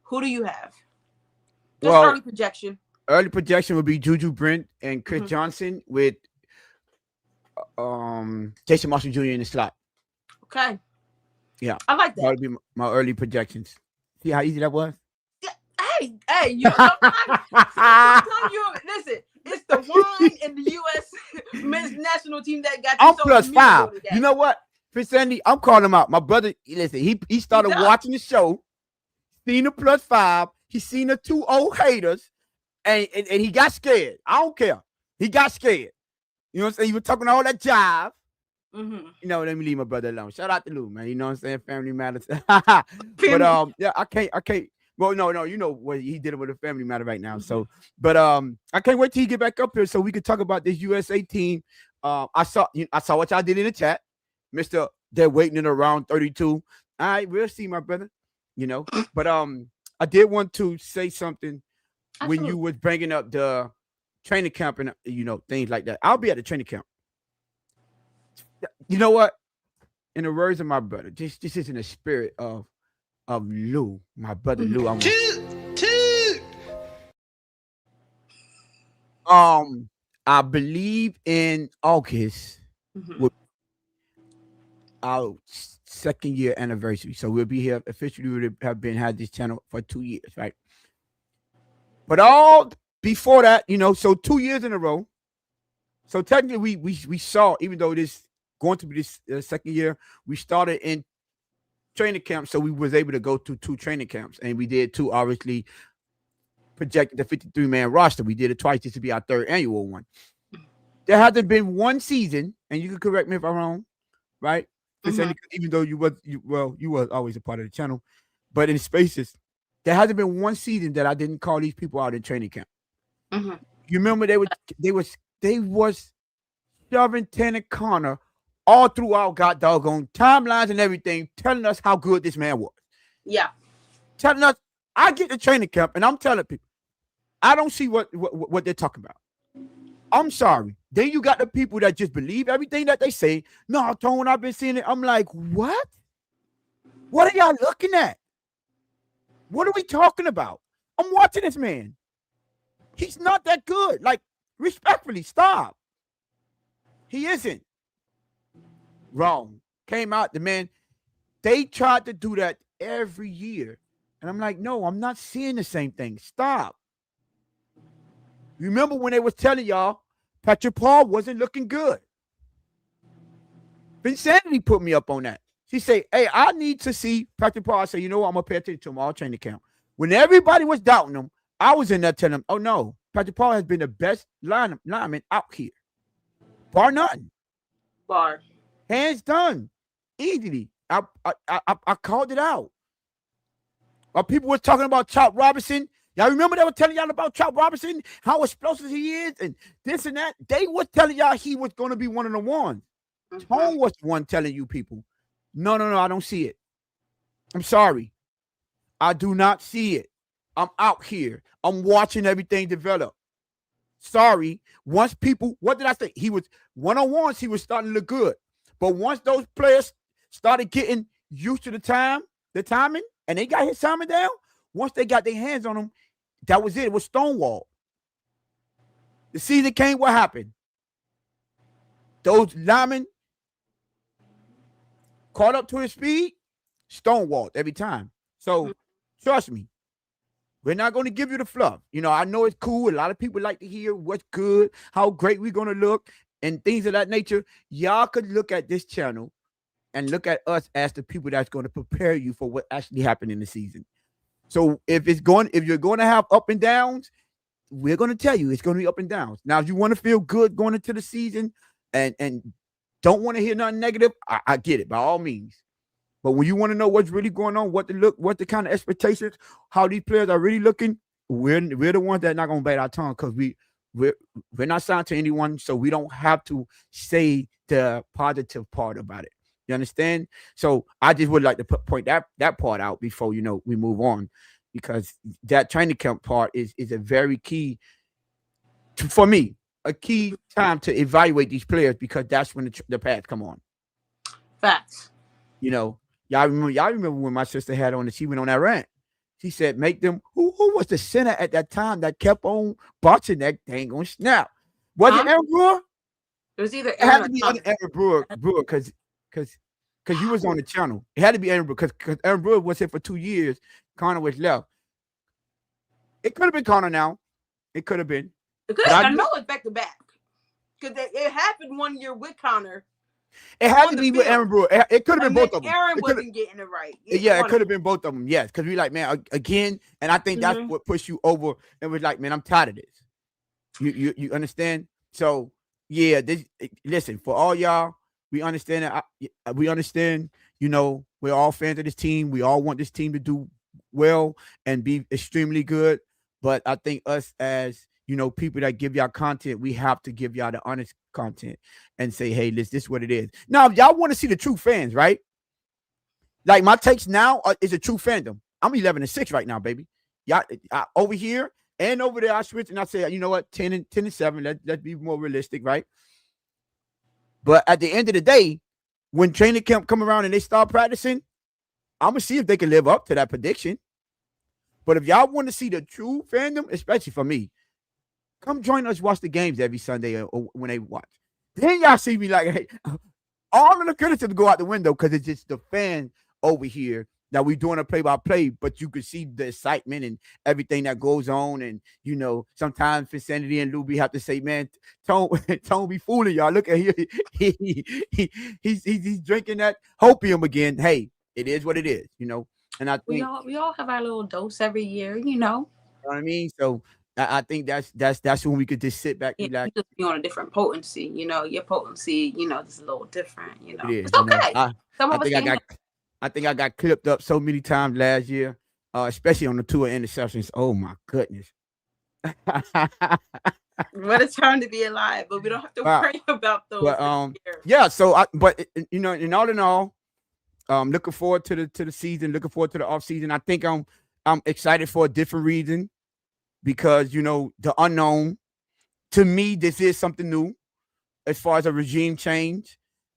Who do you have? Just Well, early projection. early projection would be Juju Brent and Chris Hmm. Johnson with Jason Marshall Jr. in the slot. Okay. Yeah, I like that that. would be my early projections. See how easy that was? Yeah. Hey, you sometimes sometimes you listen, it's the wine in the US men's national team that got you I'm so plus immutable five. You today. know what? Prince Andy, I'm calling him out. My brother, listen, he He started does. watching the show, seen the plus five, he seen the two old haters, and he got scared. I don't care. He got scared. You know what I'm saying? He was talking all that jive. Mm-hmm. Let me leave my brother alone. Shout out to Lou, man. You know what I'm saying? Family matters. But Family. yeah, I can't. Well, no, you know what he did with a family matter right now. Mm-hmm. So, but I can't wait till he get back up here so we can talk about this USA team. I saw what y'all did in the chat, Mister. They're waiting in around 32. All right, we'll see, my brother. But I did want to say something when you Absolutely. was bringing up the training camp and things like that. I'll be at the training camp. You know what? In the words of my brother, this is in the spirit of Lou, my brother Mm-hmm. Lou. Toot, toot. Um, I believe in August Mm-hmm. will our second year anniversary. So we'll be here officially. We would have been had this channel for 2 years, right? But all before that, so 2 years in a row. So technically, we saw, even though this going to be this second year, we started in training camp, so we was able to go to two training camps, and we did two obviously projected the 53-man roster. We did it twice. This to be our third annual one. There hasn't been one season, and you can correct me if I'm wrong, right? Mm-hmm. Even though you was always a part of the channel, but in spaces, there hasn't been one season that I didn't call these people out in training camp. Mm-hmm. You remember they was shoving Tanner Connor all throughout God doggone timelines and everything, telling us how good this man was. Yeah. Telling us, I get the training camp and I'm telling people, I don't see what they're talking about. I'm sorry. Then you got the people that just believe everything that they say. No, Tone, I've been seeing it. I'm like, what? What are y'all looking at? What are we talking about? I'm watching this man. He's not that good. Like, respectfully, stop. He isn't. Wrong. Came out, the man, they tried to do that every year. And I'm like, no, I'm not seeing the same thing. Stop. Remember when they was telling y'all Patrick Paul wasn't looking good? Vinsanity put me up on that. She said, hey, I need to see Patrick Paul. I said, you know what? I'm going to pay attention to him all training camp. When everybody was doubting him, I was in there telling them, oh, no, Patrick Paul has been the best lineman out here. Bar none. Bar. Hands done. Easily. I called it out. People were talking about Chop Robinson. Y'all remember they were telling y'all about Chop Robinson, how explosive he is, and this and that. They were telling y'all he was going to be one of the ones. Mm-hmm. Tone was the one telling you people, no, I don't see it. I'm sorry. I do not see it. I'm out here. I'm watching everything develop. Sorry. Once people, what did I say? He was one-on-ones, he was starting to look good. But once those players started getting used to the timing, and they got his timing down, once they got their hands on him, that was it. It was stonewall. The season came, what happened? Those linemen caught up to his speed, stonewalled every time. So trust me, we're not going to give you the fluff. I know it's cool. A lot of people like to hear what's good, how great we're going to look, and things of that nature. Y'all could look at this channel and look at us as the people that's going to prepare you for what actually happened in the season. So if you're going to have up and downs, we're going to tell you it's going to be up and downs. Now, if you want to feel good going into the season and don't want to hear nothing negative, I get it by all means. But when you want to know what's really going on, what the kind of expectations, how these players are really looking, we're the ones that are not going to bite our tongue because We're we're not signed to anyone, so we don't have to say the positive part about it. You understand? So I just would like to point that part out before we move on, because that training camp part is a very key for me, a key time to evaluate these players, because that's when the pads come on. Facts. You know, y'all remember when my sister had on and she went on that rant. She said, "Make them." Who was the center at that time that kept on botching that dang on snap? Was it Huh? Aaron Brewer? It was either It had Aaron to or be Connor. Aaron Brewer, because you was on the channel. It had to be Aaron Brewer, because Aaron Brewer was here for 2 years. Connor was left. It could have been Connor now. It could have been, It could. but I I knew know it's back to back because it happened 1 year with Connor it had on to the be with Aaron field, Brewer. It could have been and then both of them. Aaron It could have. wasn't getting it right. Yeah, it One of could have been both of them. Yes, because we like, man, again, and I think that's them. what pushed you over. And was like, man, I'm tired of this. You understand? So yeah, listen, for all y'all, we understand that. We understand. We're all fans of this team. We all want this team to do well and be extremely good. But I think us, as people that give y'all content, we have to give y'all the honest content and say, hey, this is what it is. Now, if y'all want to see the true fans, right? Like my takes now is a true fandom. I'm 11-6 right now, baby. Y'all over here and over there, I switch and I say, you know what, 10-7. Let's be more realistic, right? But at the end of the day, when training camp come around and they start practicing, I'm gonna see if they can live up to that prediction. But if y'all want to see the true fandom, especially for me, come join us, watch the games every Sunday or when they watch. Then y'all see me like, hey, all of the criticism go out the window, because it's just the fan over here that we doing a play-by-play, but you can see the excitement and everything that goes on. And sometimes Vicinity and Luby have to say, man, Tone Tone be fooling y'all. Look at he's drinking that hopium again. Hey, it is what it is. And I We think, all have our little dose every year. you know what I mean. So I think that's when we could just sit back Yeah, and be like, you just be on a different potency. Your potency, is a little different. it is. It's okay. Some I of us think I can't got I think I got clipped up so many times last year, especially on the two interceptions. Oh my goodness. What a time to be alive, but we don't have to Wow. worry about those But this year. yeah. So in all, looking forward to the season. Looking forward to the off season. I think I'm excited for a different reason, because the unknown. To me, this is something new as far as a regime change.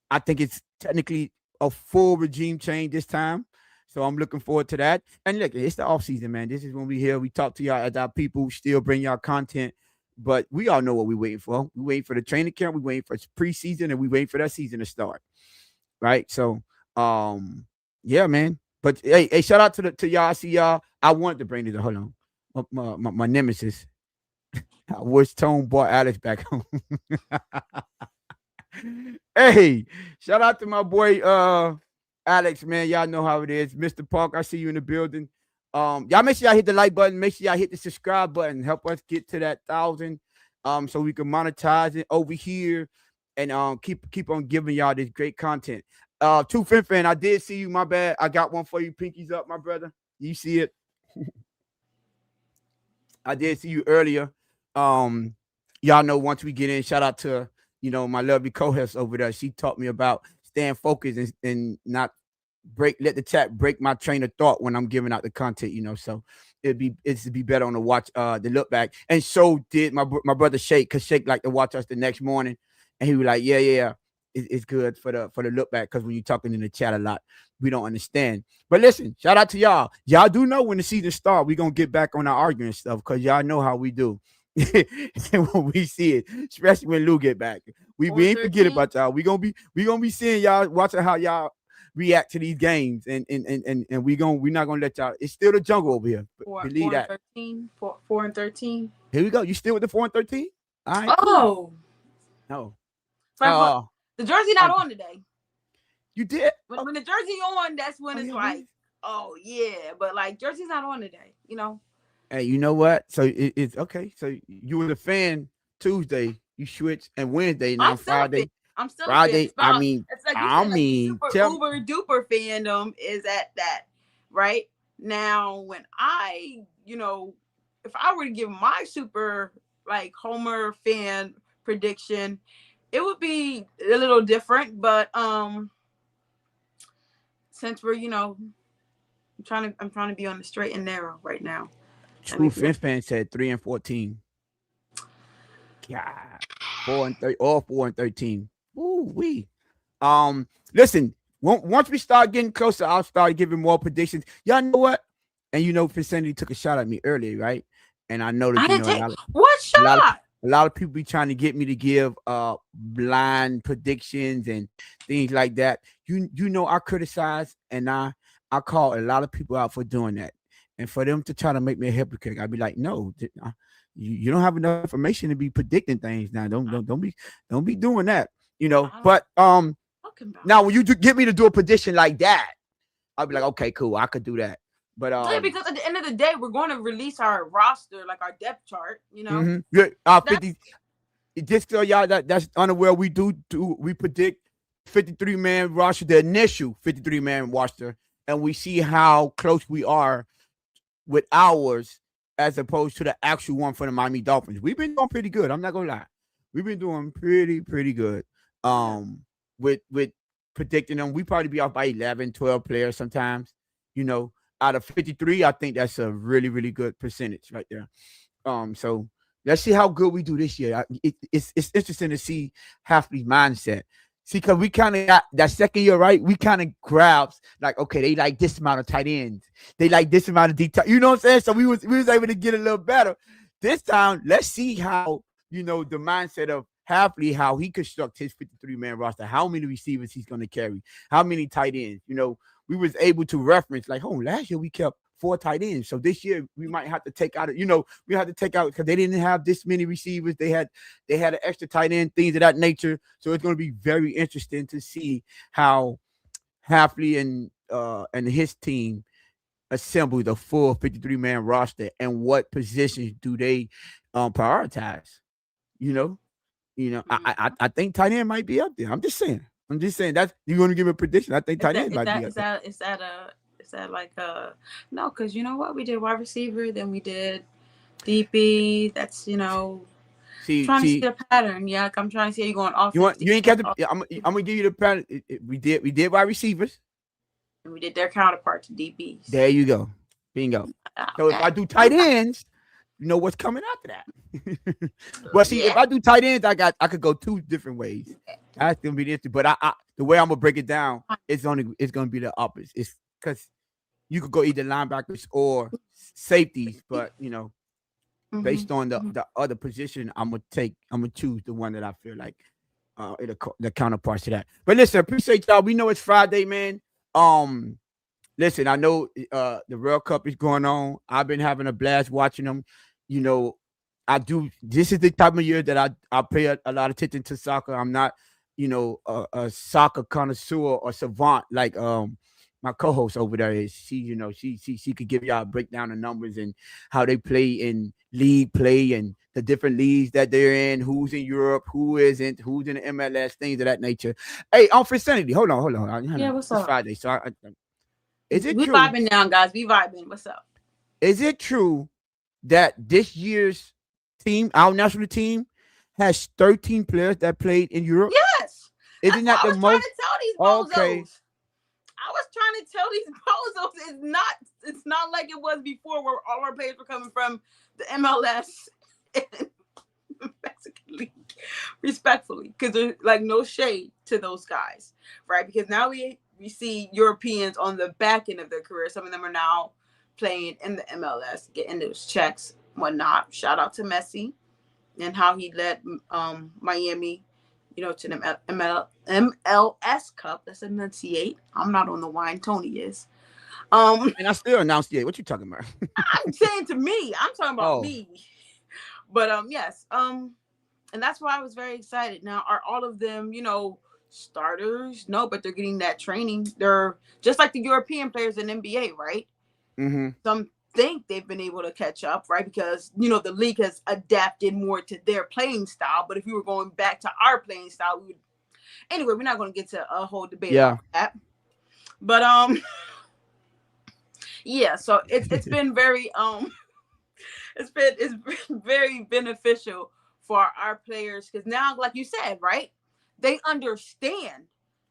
I think it's technically a full regime change this time. So I'm looking forward to that. And look, it's the off season, man. This is when we here. We talk to y'all as our people, still bring y'all content. But we all know what we're waiting for. We waiting for the training camp. We waiting for preseason, and we waiting for that season to start. Right. So, yeah, man. But hey, shout out to y'all. I see y'all. I wanted to bring this. Hold on, my nemesis. I wish Tone brought Alex back home. Hey, shout out to my boy Alex, man. Y'all know how it is. Mr. Park, I see you in the building. Y'all make sure y'all hit the like button, make sure y'all hit the subscribe button. Help us get to that 1,000. So we can monetize it over here and keep on giving y'all this great content. True Fin, I did see you, my bad. I got one for you. Pinkies up, my brother. You see it. I did see you earlier. Y'all know, once we get in, shout out to my lovely co-host over there. She taught me about staying focused and not let the chat break my train of thought when I'm giving out the content. So it's to be better on the watch, the look back. And so did my brother Shake, because Shake liked to watch us the next morning, and he was like, yeah. It's good for the look back, because when you're talking in the chat a lot, we don't understand. But listen, shout out to y'all. Y'all do know when the season starts, we're gonna get back on our arguing stuff, because y'all know how we do. And when we see it, especially when Lou get back, we ain't forget about y'all. We gonna be seeing y'all, watching how y'all react to these games, and we're not gonna let y'all. It's still the jungle over here. Believe that. 4 and 13. Here we go. You still with the 4-13? All right. Oh, No. the jersey not on today. You did. When the jersey on, that's when it's yeah, like, oh yeah. But like, jersey's not on today. Hey, you know what? So it's okay. So you were the fan Tuesday, you switched, and Wednesday, now Friday. I'm still Friday. a fan. It's like you said, like super uber duper fandom is at that right now. When if I were to give my super like Homer fan prediction, it would be a little different. But since we're I'm trying to be on the straight and narrow right now. Let True me be. Fence fan said 3-14. God, 4-3, all 4-13. Ooh wee. Listen. Once we start getting closer, I'll start giving more predictions. Y'all know what? And Vicinity took a shot at me earlier, right? And I know I that didn't take what a lot of shot. a lot of people be trying to get me to give blind predictions and things like that. I criticize and I call a lot of people out for doing that. And for them to try to make me a hypocrite, I'd be like, no, you don't have enough information to be predicting things now. Don't be doing that. I don't But talking about. now when you get me to do a prediction like that, I'll be like, okay, cool, I could do that. But Yeah, because at the end of the day, we're going to release our roster, like our depth chart. yeah, That's 50. Just so y'all that's unaware, we predict 53-man roster, the initial 53-man roster, and we see how close we are with ours as opposed to the actual one for the Miami Dolphins. We've been doing pretty good. I'm not gonna lie. We've been doing pretty good. yeah. With predicting them. We probably be off by 11, 12 players sometimes. You know, out of 53, I think that's a really good percentage right there. So let's see how good we do this year. It's interesting to see Halfley's mindset. See, because we kind of got that second year, right? We kind of grabs like, okay, they like this amount of tight ends. They like this amount of detail. You know what I'm saying? So we was able to get a little better. This time, let's see how, the mindset of Halfley, how he constructs his 53-man roster, how many receivers he's going to carry, how many tight ends. We was able to reference like, oh, last year we kept 4 tight ends. So this year we might have to take out, we had to take out because they didn't have this many receivers. They had an extra tight end, things of that nature. So it's going to be very interesting to see how Halfley and his team assemble the full 53-man roster and what positions do they prioritize. You know, I think tight end might be up there. I'm just saying. That's you want to give a prediction. I think Is tight that end is might be that up is there. that is that like no? Because you know what, we did wide receiver, then we did DB. That's See, trying to see see, the pattern. Yeah, like I'm trying to see, are you going you offense, want you ain't defense, got to. I'm gonna give you the pattern. We did wide receivers. and we did their counterpart to DBs. There you go. Bingo. So if Okay. I do tight ends, you know what's coming after that. Well, see, if Yeah. I do tight ends, I could go two different ways. That's gonna be the issue. But the way I'm gonna break it down, it's gonna be the opposite. It's because you could go either linebackers or safeties, but Mm-hmm. based on the Mm-hmm. the other position, I'm gonna choose the one that I feel like the counterparts to that. But listen, appreciate y'all. We know it's Friday, man. Um, Listen, I know the World Cup is going on. I've been having a blast watching them. You know, I do. This is the time of year that I pay a lot of attention to soccer. I'm not, a soccer connoisseur or savant like my co-host over there is. She could give y'all a breakdown of numbers and how they play in league play and the different leagues that they're in, who's in Europe, who isn't, who's in the MLS, things of that nature. Hey, for sanity, hold on. Yeah. What's It's up? Friday, so is it We true? vibing now, guys. We vibing. What's up? Is it true that this year's team, our national team, has 13 players that played in Europe? Yes. Isn't That's what that I the was trying most? to tell these Okay. bozos. I was trying to tell these bozos it's not like it was before where all our players were coming from the MLS and Mexican League. Respectfully. Because there's like no shade to those guys. Right? Because now we see Europeans on the back end of their career. Some of them are now playing in the MLS, getting those checks, whatnot. Shout out to Messi and how he led Miami, to the MLS Cup. Let's enunciate. I'm not on the wine. Tony is. And I still announced it. What you talking about? I'm saying to me. I'm talking about Oh, me. But yes. And that's why I was very excited. Now, are all of them, starters? No, but they're getting that training. They're just like the European players in NBA, right? mm-hmm. Some think they've been able to catch up, right? Because the league has adapted more to their playing style. But if we were going back to our playing style, we would. Anyway, we're not going to get to a whole debate Yeah. about that. But yeah. So it's been very it's been very beneficial for our players because now, like you said, right, they understand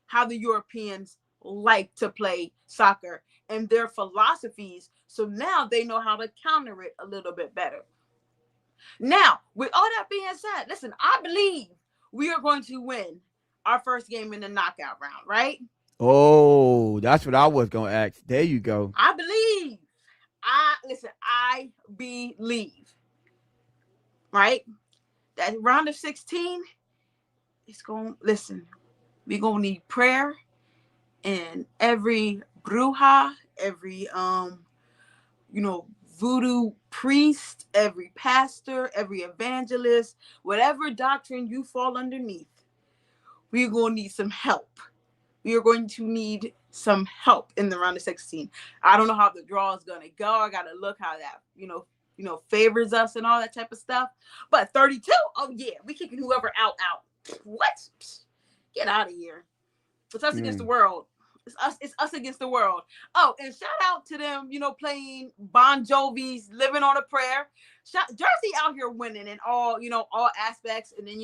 how the Europeans like to play soccer and their philosophies. So now they know how to counter it a little bit better. Now, with all that being said, listen, I believe we are going to win our first game in the knockout round, right? Oh, that's what I was gonna ask. There you go. I believe. I believe, right? That round of 16, it's going listen, we're gonna need prayer and every bruja, every voodoo priest, every pastor, every evangelist, whatever doctrine you fall underneath, we're gonna need some help. We are going to need some help in the round of 16. I don't know how the draw is gonna go. I gotta look how that, favors us and all that type of stuff. But 32, oh yeah, we kicking whoever out. What? Get out of here. It's us against the world. It's us against the world. Oh, and shout out to them, playing Bon Jovi's Living on a Prayer. Jersey out here winning in all aspects. And then,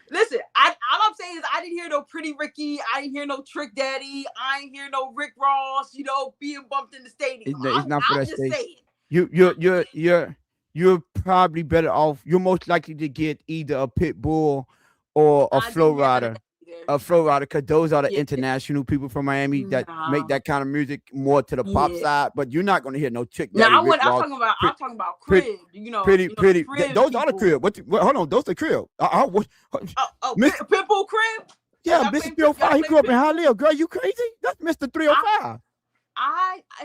listen, all I'm saying is I didn't hear no Pretty Ricky. I didn't hear no Trick Daddy. I didn't hear no Rick Ross, being bumped in the stadium. It's not for I'm that just stage. saying. You're probably better off. You're most likely to get either a pit bull or a flow rider. A flow rider, because those are the international people from Miami that make that kind of music more to the pop side. But you're not going to hear no Chick Daddy. I'm talking about crib. Pretty. Crib those people. are the crib. Hold on, those are the crib. Pitbull crib. Yeah, Mr. 305. He grew up in Hialeah. Girl, you crazy? That's Mr. 305.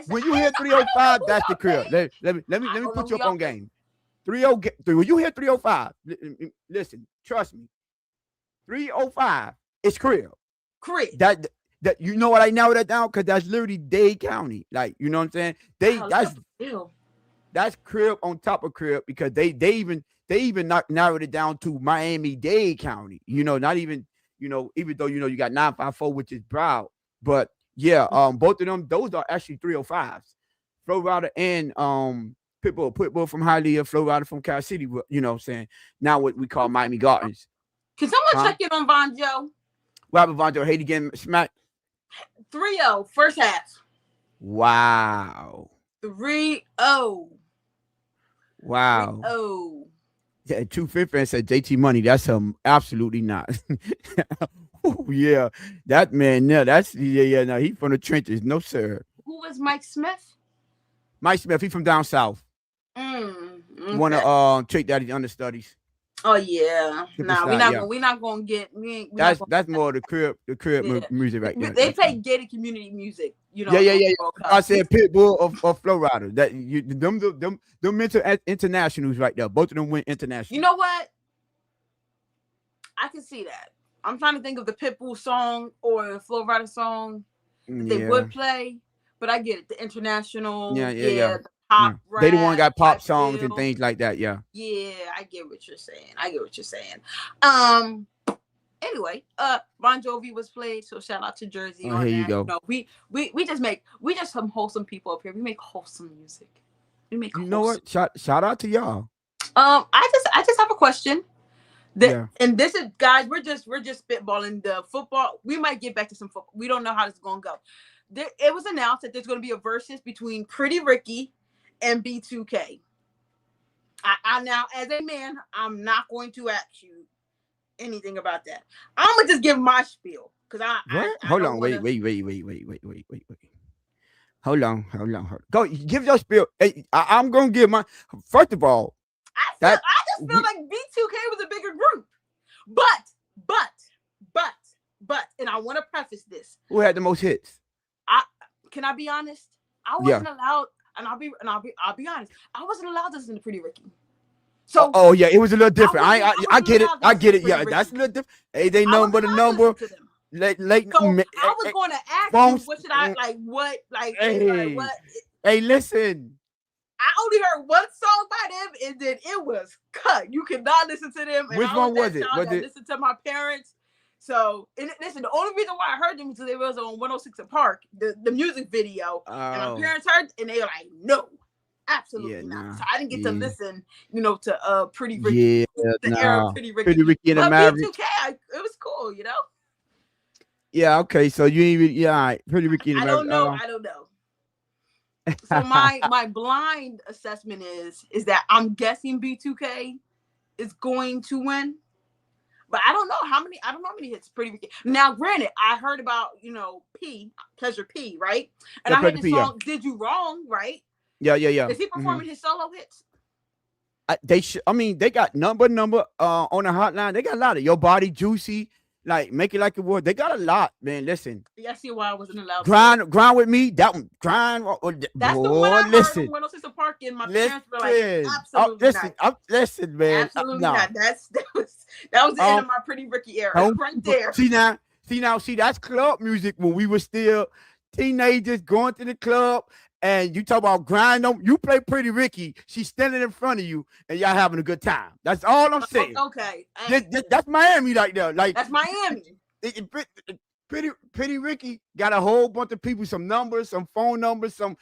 When you hear 305, that's the crib. Let me put you up on game. 303. When you hear 305, listen, trust me. 305 is crib. That you know what I narrowed that down, because that's literally Dade County. Like, you know what I'm saying? That's crib on top of crib, because they even narrowed it down to Miami-Dade County. Not even, even though you got 954, which is Broward. But yeah, both of them, those are actually 305s. Flow Rider and Pitbull from Hialeah, Flow Rider from Cal City, you know what I'm saying? Now what we call Miami Gardens. Can someone check in on Von Joe? Robert Von Joe, hate again, smack. 3-0, first half. Wow. 3-0. Wow. 3-0. Yeah, True Fit fan said JT Money. That's absolutely not. Yeah, that man. No, that's no. He from the trenches. No, sir. Who was Mike Smith? Mike Smith. He from down south. Okay. Wanna Trick Daddy understudies. Oh yeah. We're not gonna get. That's more the crib music right there. They play gated community music. Yeah. I said Pitbull or Flow Rider. That them internationals right there. Both of them went international. You know what? I can see that. I'm trying to think of the Pitbull song or the Flow Rider song that they would play, but I get it. The international. Yeah. Pop rap, they the one got pop songs and things like that. Yeah, I get what you're saying. Anyway, Bon Jovi was played, so shout out to Jersey. Here you go. We just some wholesome people up here. We make wholesome music. You know what? Shout out to y'all. I just have a question. And this is, guys, we're just spitballing the football. We might get back to some football. We don't know how this is gonna go. It was announced that there's gonna be a versus between Pretty Ricky and B2K. I now, as a man, I'm not going to ask you anything about that. I'm gonna just give my spiel because Hold on, wait. Hold on. Go give your spiel. Hey, I'm gonna give my. First of all, I just feel like B2K was a bigger group, but, and I want to preface this. Who had the most hits? Can I be honest? I wasn't allowed. And I'll be honest. I wasn't allowed to listen to Pretty Ricky. So it was a little different. I get it. Yeah, that's a little different. Hey, they know but a number. Late. So I was going to ask you, what should I like? What like? What? Hey, listen. I only heard one song by them, and then it was cut. You could not listen to them. And which one was it? Listen to my parents. So, and listen, the only reason why I heard them was because they was on 106 & Park, the music video. And my parents heard, and they were like, no. Yeah, Absolutely not. nah. So I didn't get to Yeah. listen, to Pretty Ricky, Yeah, the era of nah. Pretty Pretty Ricky. Ricky and the But Mavericks. B2K, it was cool, Yeah, okay. So you ain't yeah, all right. Pretty Ricky and the I don't Mavericks. know. I don't know. So my blind assessment is that I'm guessing B2K is going to win. But I don't know how many. I don't know how many hits Pretty Ricky. Now, granted, I heard about Pleasure P, right? And Yeah, I heard Pleasure the P, yeah. song "Did You Wrong," right? Yeah. Is he Hmm. performing his solo hits? They should. I mean, they got number on the hotline. They got a lot of Your Body Juicy, like Make It Like It Was. They got a lot, man. Listen, Yeah, I see why I wasn't allowed to say it. grind with me. That one, grind. That's the one Boy, I heard on listen, 106 Park, and my parents were like, listen. "Absolutely not, Listen, man. absolutely No, not." That was the end um, of my Pretty Ricky era, Don't right there. see that's club music when we were still teenagers going to the club and you talk about grind on you play Pretty Ricky, she's standing in front of you and y'all having a good time. That's all I'm saying. Okay, That's Miami right there. Like that's Miami. Pretty Ricky got a whole bunch of people, some numbers, some phone numbers, some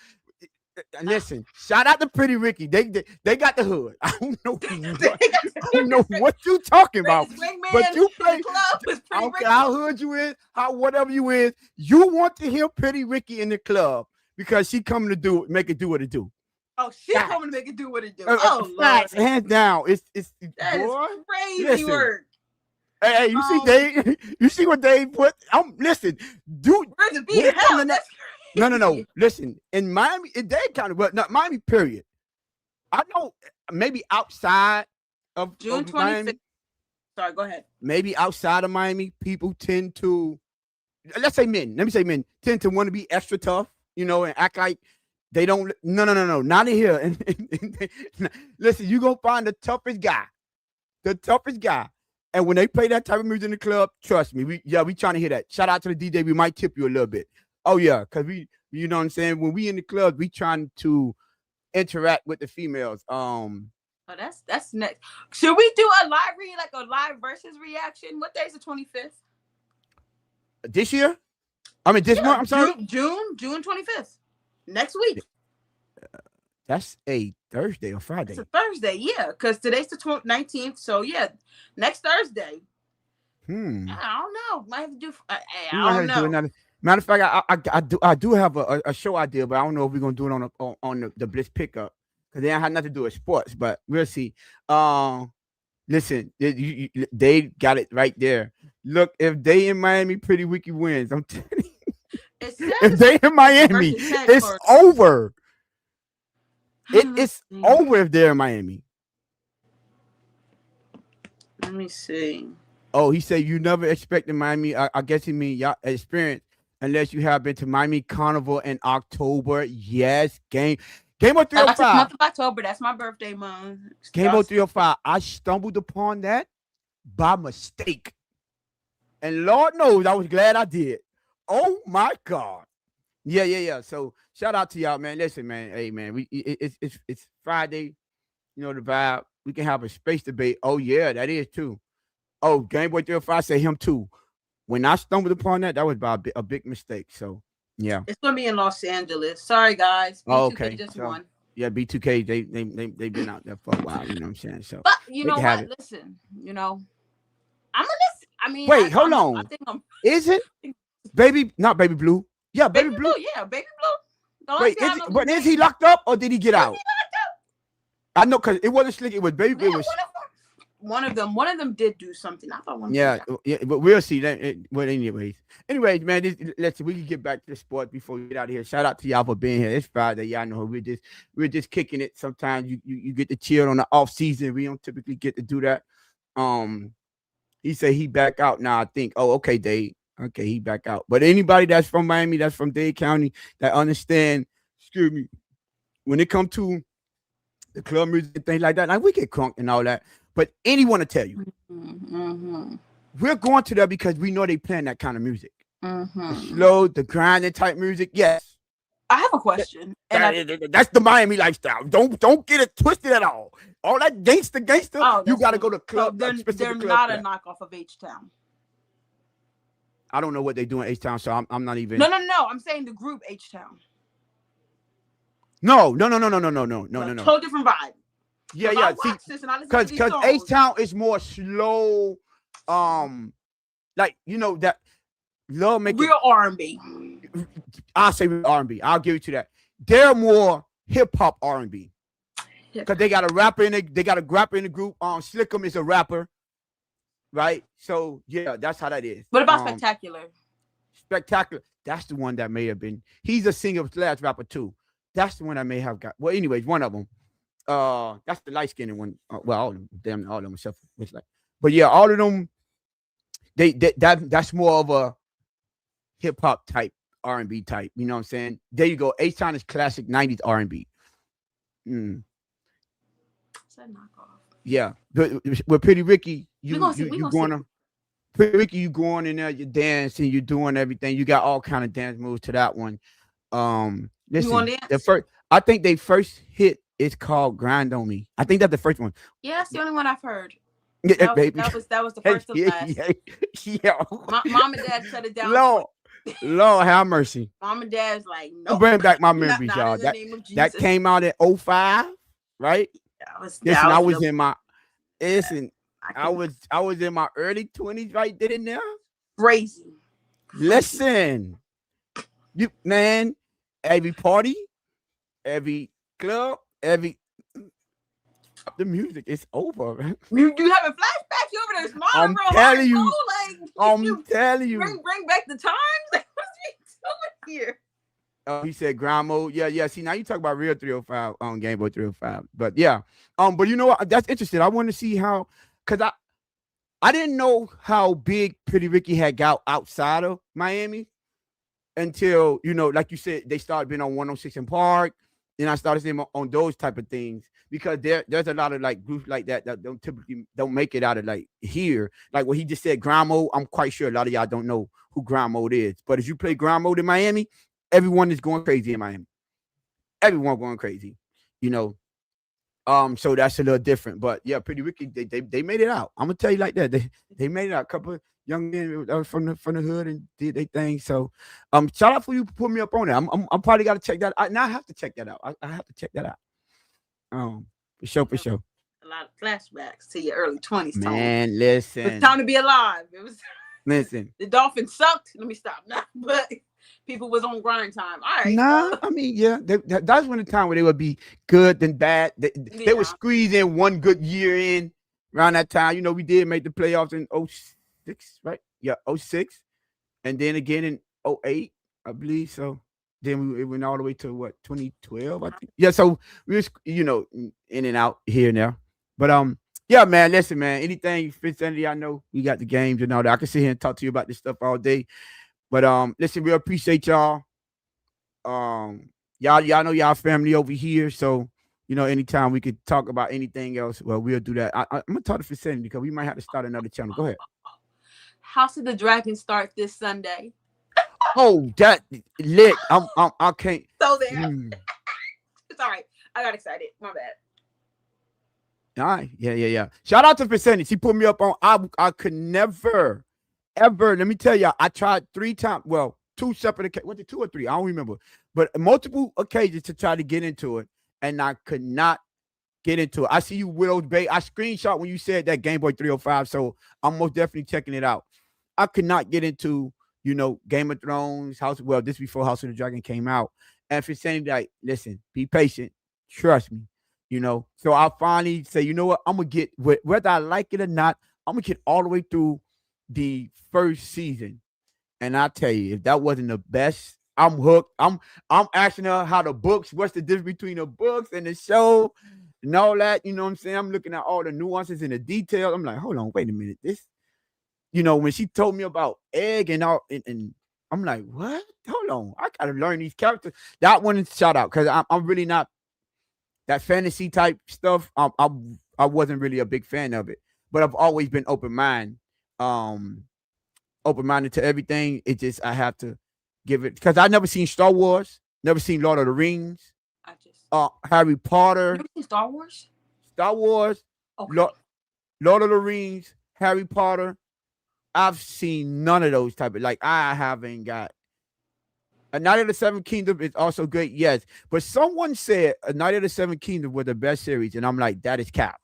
listen, shout out to Pretty Ricky. They got the hood. I don't know what I don't know what you talking about. Greatest wingman But you in the play. club was I Pretty don't Ricky. care how hood you is, how whatever you is. You want to hear Pretty Ricky in the club because she coming to make it do what it do. Oh, she Facts. coming to make it do what it do. Oh Facts, Lord, hands down. It's that is boy. crazy Listen. work. Hey, you see Dave? You see what Dave put? Listen, dude. Where's the beat? When it come to That's no. Listen, in Miami, in Dade County, well, not Miami, period. I know maybe outside of June Miami, 25th. Sorry, go ahead. maybe outside of Miami, people tend to, let's say men, let me say men, tend to want to be extra tough, and act like they don't. No, not in here. Listen, you gonna find the toughest guy. And when they play that type of music in the club, trust me, we trying to hear that. Shout out to the DJ. We might tip you a little bit. Oh yeah, because you know what I'm saying. When we in the club, we trying to interact with the females. Oh, that's next. Should we do a live versus reaction? What day is the 25th? This year? I mean this month. I'm sorry. June 25th. Next week. That's a Thursday or Friday. It's a Thursday, yeah, because today's the 19th. So yeah, next Thursday. I don't know. Might have to do. I don't know. Matter of fact, I do have a show idea, but I don't know if we're gonna do it on the Blitz pickup because they don't have nothing to do with sports. But we'll see. Listen, they got it right there. Look, if they in Miami, Pretty Ricky wins. I'm telling you. If they in Miami, it's over. It's over if they're in Miami. Let me see. Oh, he said you never expected Miami. I guess he mean y'all experience unless you have been to Miami Carnival in October. Yes, Game of 305. Month of October. That's my birthday month. Game of 305. I stumbled upon that by mistake, and Lord knows I was glad I did. Oh my God. Yeah. So shout out to y'all, man. Listen, man. Hey, man. It's Friday. You know the vibe. We can have a space debate. Oh yeah, that is too. Oh, Game Boy 305 say him too. When I stumbled upon that was by a big mistake. So yeah, it's gonna be in Los Angeles. Sorry guys. B2K okay. Just won. Yeah, B2K they've been out there for a while. You know what I'm saying? So, but you know what? Listen, I'm gonna listen. I mean, wait, hold on. I think is it Baby? Not Baby Blue. Yeah, Baby Blue. Yeah, Baby Blue. Wait, is he locked up or did he get out? I know because it wasn't Slick. It was Baby. Yeah, it was one of them did do something. I thought one. Yeah, but we'll see that. Well, anyways, man, we can get back to the sport before we get out of here. Shout out to y'all for being here. It's Friday, y'all know we're just kicking it. Sometimes you get to chill on the off season. We don't typically get to do that. He said he back out now. I think. Oh, okay, Dave. Okay, he back out. But anybody that's from Miami, that's from Dade County, that understand. Excuse me. When it comes to the club music and things like that, like we get crunk and all that. But anyone to tell you, we're going to that because we know they playing that kind of music. The slow, the grinding type music. Yes. I have a question. That's the Miami lifestyle. Don't get it twisted at all. All that gangster, you got to go to club. They're not a knockoff of H-Town. I don't know what they do in H-Town, so I'm not even. No. I'm saying the group H-Town. No. Total different vibe. Yeah, If I yeah. See, watch this and I listen to these because H songs, Town is more slow. Like that love make it. real R&B. I'll say R&B. I'll give you to that. They're more hip hop R&B because they got a rapper in it. They got a rapper in the group. Slickum is a rapper, right? So yeah, that's how that is. What about Spectacular? Spectacular. That's the one that may have been. He's a singer slash rapper too. That's the one I may have got. Well, anyways, one of them. That's the light skinned one. Well, all of them, damn, all of them except it's like. But yeah, all of them. That's more of a hip hop type R&B type. You know what I'm saying? There you go. H Town is classic '90s R&B. Mm. Yeah, with Pretty Ricky, you going to Pretty Ricky, you going in there, you dancing, you doing everything. You got all kind of dance moves to that one. Listen, the first, I think they first hit is called "Grind on Me." I think that's the first one. Yeah, that's the only one I've heard. Yeah, That was the first of last. Yeah. Mom and Dad shut it down. Lord have mercy. Mom and Dad's like, no. Bring back my memories, y'all. That came out at 05, right? I was in my early 20s right there and there. Crazy. Listen, you man, every party, every club, the music is over. Man. You having flashbacks? You over there smiling? I'm telling you. I'm telling you. Bring back the times. What's he doing here? Oh, he said grind mode. Yeah. See, now you talk about real 305 on Game Boy 305. But yeah. But you know what? That's interesting. I want to see how, because I didn't know how big Pretty Ricky had got outside of Miami until, like you said, they started being on 106 in Park. Then I started seeing on those type of things because there's a lot of like groups like that don't typically don't make it out of like here. Like what he just said, grind mode. I'm quite sure a lot of y'all don't know who grind mode is. But if you play grind mode in Miami, everyone is going crazy in Miami. Everyone going crazy, So that's a little different. But yeah, Pretty Ricky, they made it out. I'm gonna tell you like that. They made it out. A couple of young men from the hood and did their thing. So shout out for you put me up on it. I'm probably gotta check that out. Now I have to check that out. I have to check that out. For sure. A lot of flashbacks to your early 20s. Man, listen. It's time to be alive. It was listen. The Dolphins sucked. Let me stop now. But people was on grind time. All right. Nah, I mean, yeah, that's when the time where they would be good then bad. They would squeeze in one good year in around that time. We did make the playoffs in 06, right? Yeah, 06. And then again in 08, I believe. So then it went all the way to what, 2012, I think. Yeah, so we was, in and out here and there. But yeah, man, listen, man. Anything Fitzanity, I know we got the games and all that. I can sit here and talk to you about this stuff all day. But listen, we appreciate y'all. Y'all know y'all family over here. So, anytime we could talk about anything else, well, we'll do that. I'm gonna talk to Fitzanity because we might have to start another channel. Go ahead. House of the Dragon start this Sunday. Oh, that lit. I can't. So there. It's all right. I got excited. My bad. All right. Yeah. Shout out to Fitzanity. She put me up on. I could never, ever. Let me tell y'all. I tried 3 times. Well, 2 separate occasions. Was it 2 or 3? I don't remember. But multiple occasions to try to get into it, and I could not get into it. I see you, Widow's Bay. I screenshot when you said that Game Boy 305, so I'm most definitely checking it out. I could not get into, Game of Thrones, this before House of the Dragon came out. And for saying like, listen, be patient, trust me, So I finally say, you know what, I'm gonna get whether I like it or not, I'm gonna get all the way through the first season. And I tell you, if that wasn't the best, I'm hooked. I'm asking her how the books, what's the difference between the books and the show and all that. You know what I'm saying? I'm looking at all the nuances and the details. I'm like, hold on, wait a minute. This, when she told me about Egg and all, and I'm like, what? Hold on, I gotta learn these characters. That one is shout out because I'm really not that fantasy type stuff. I wasn't really a big fan of it, but I've always been open-minded to everything. It just I have to give it because I never seen Star Wars, never seen Lord of the Rings, Harry Potter. You never seen Star Wars? Star Wars, okay. Lord of the Rings, Harry Potter. I've seen none of those type of I A Night of the Seven Kingdom is also great, yes. But someone said A Night of the Seven Kingdom was the best series, and I'm like, that is cap.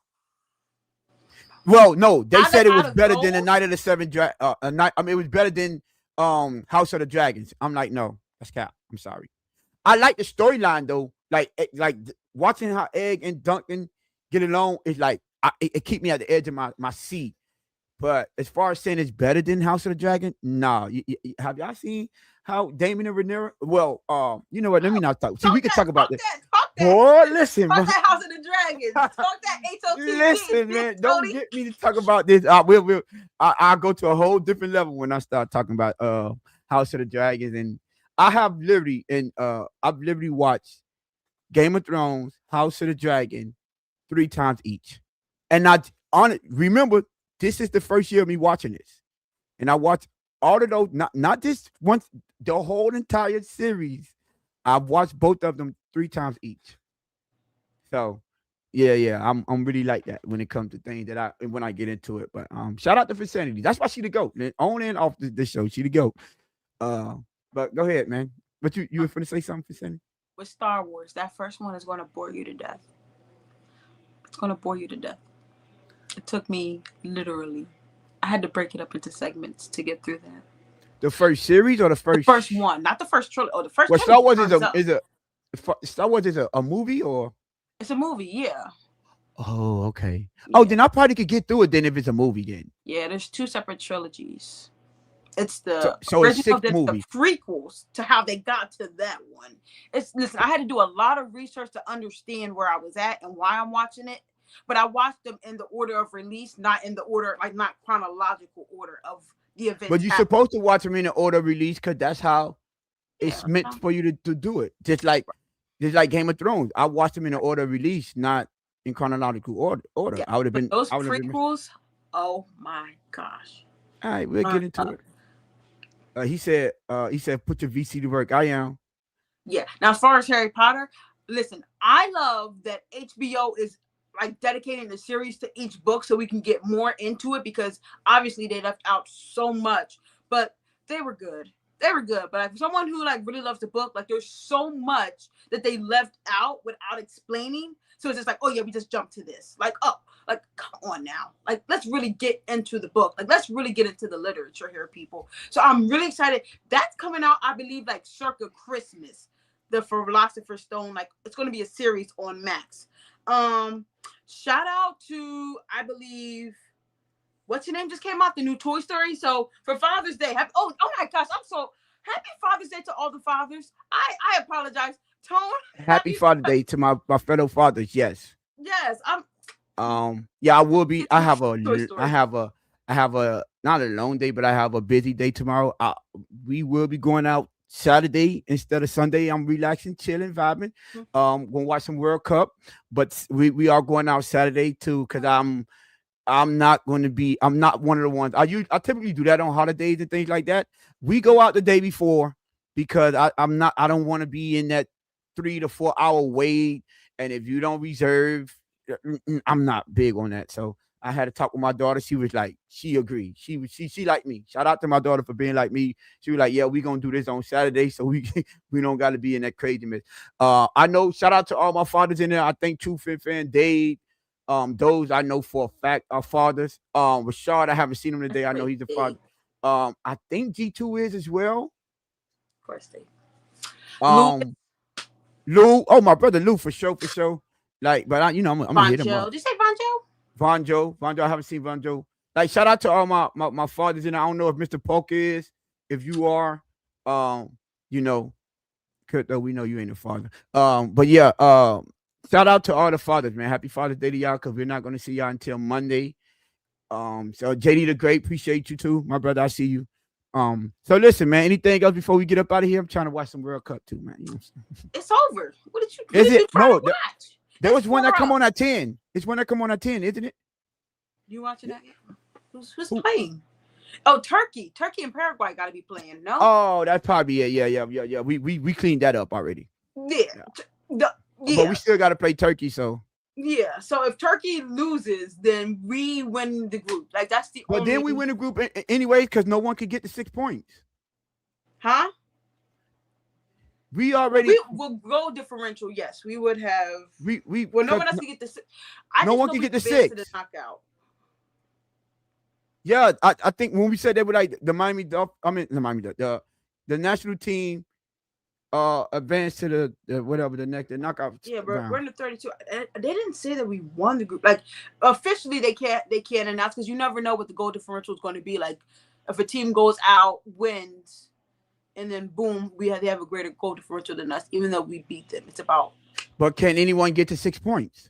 Well, no, they said it Out was of better than A those, Night of the Seven a night. I mean, it was better than House of the Dragons. I'm like, no, that's cap. I'm sorry. I like the storyline though. Watching how Egg and Duncan get along is like it keep me at the edge of my seat. But as far as saying it's better than House of the Dragon, nah. Have y'all seen how Damon and Rhaenyra? Well, you know what? Let me not talk. See, we can talk about this. Talk that. Boy, listen, Talk man. that House of the Dragons. Talk that HOTP. Listen, man. Don't get me to talk about this. I'll go to a whole different level when I start talking about House of the Dragons. And I've literally watched Game of Thrones, House of the Dragon 3 times each. And remember, this is the first year of me watching this. And I watched all of those, not just once, the whole entire series. I've watched both of them 3 times each. So yeah, I'm really like that when it comes to things when I get into it. But shout out to Vicinity. That's why she the GOAT. On and off this show, she the GOAT. But go ahead, man. But you were finna say something, Vicinity? With Star Wars, that first one is gonna bore you to death. It's gonna bore you to death. It took me literally. I had to break it up into segments to get through that. The first series or the first one, not the first trilogy. Oh, the first. Well, Star Wars Star Wars is a movie or it's a movie, yeah. Oh, okay. Yeah. Oh, then I probably could get through it then if it's a movie then. Yeah, there's 2 separate trilogies. It's the so original, it's 6 movies. The prequels to how they got to that one. Listen, I had to do a lot of research to understand where I was at and why I'm watching it. But I watched them in the order of release, not in the order, not chronological order of the events. But you're supposed to watch them in the order of release because that's how it's meant for you to do it. Just like Game of Thrones. I watched them in the order of release, not in chronological order. Yeah, I would have been those prequels. Oh my gosh! All right, we'll get into it. He said, put your VC to work. I am. Yeah. Now, as far as Harry Potter, listen, I love that HBO is dedicating the series to each book so we can get more into it because obviously they left out so much, but they were good. But for someone who really loves the book, there's so much that they left out without explaining. So it's just oh yeah, we just jumped to this. Come on now. Let's really get into the book. Let's really get into the literature here, people. So I'm really excited. That's coming out, I believe, circa Christmas. The Philosopher's Stone, it's going to be a series on Max. Shout out to, I believe, what's your name just came out, the new Toy Story. So for Father's Day, oh my gosh, I'm so happy Father's Day to all the fathers. I apologize, Tone. Happy Father's Day to my fellow fathers. Yes. Yes, yeah, I will be. I have a not a long day, but I have a busy day tomorrow. We will be going out Saturday instead of Sunday. I'm relaxing, chilling, vibing. Gonna watch some World Cup, but we are going out Saturday too because I'm not one of the ones. I typically do that on holidays and things like that. We go out the day before because I don't want to be in that 3 to 4 hour wait. And if you don't reserve, I'm not big on that. So I had to talk with my daughter. She was like, she agreed. She like me. Shout out to my daughter for being like me. She was like, yeah, we gonna do this on Saturday, so we don't got to be in that craziness. I know. Shout out to all my fathers in there. I think True Fan, Dave. Those I know for a fact are fathers. Rashad, I haven't seen him today. I know he's a father. I think G2 is as well. Of course they. Lou. Oh, my brother Lou for sure. But I'm gonna hit him up. Did you say Vonjo? Vonjo, I haven't seen Vonjo. Shout out to all my fathers, and I don't know if Mr. Polk is. If you are, Kurt, though we know you ain't a father. But yeah, shout out to all the fathers, man. Happy Father's Day to y'all, because we're not gonna see y'all until Monday. So JD the Great, appreciate you too, my brother. I see you. So listen, man. Anything else before we get up out of here? I'm trying to watch some World Cup too, man. You know it's over. What did you? Is it? No. Watch? There was one that come on at 10. It's one that come on at 10, isn't it? You watching that? Who's playing? Oh, Turkey and Paraguay got to be playing. No. Oh, that's probably it. Yeah. We cleaned that up already. Yeah. But we still got to play Turkey, so. Yeah. So if Turkey loses, then we win the group. That's the. But then we win the group anyway because no one could get the 6 points. Huh? We Well, already we will goal differential. Yes, we would have. we Well, no because one else can get this. I no just one know can we get the advanced to the 6. knockout. Yeah, I think when we said they were like the Miami Dolphins, I mean the Miami the national team advanced to the whatever the knockout Yeah, but we're round. in the 32. They didn't say that we won the group. Like officially, they can't announce because you never know what the goal differential is going to be. Like if a team goes out, wins, and then boom, they have a greater goal differential than us, even though we beat them. It's about But can anyone get to 6 points?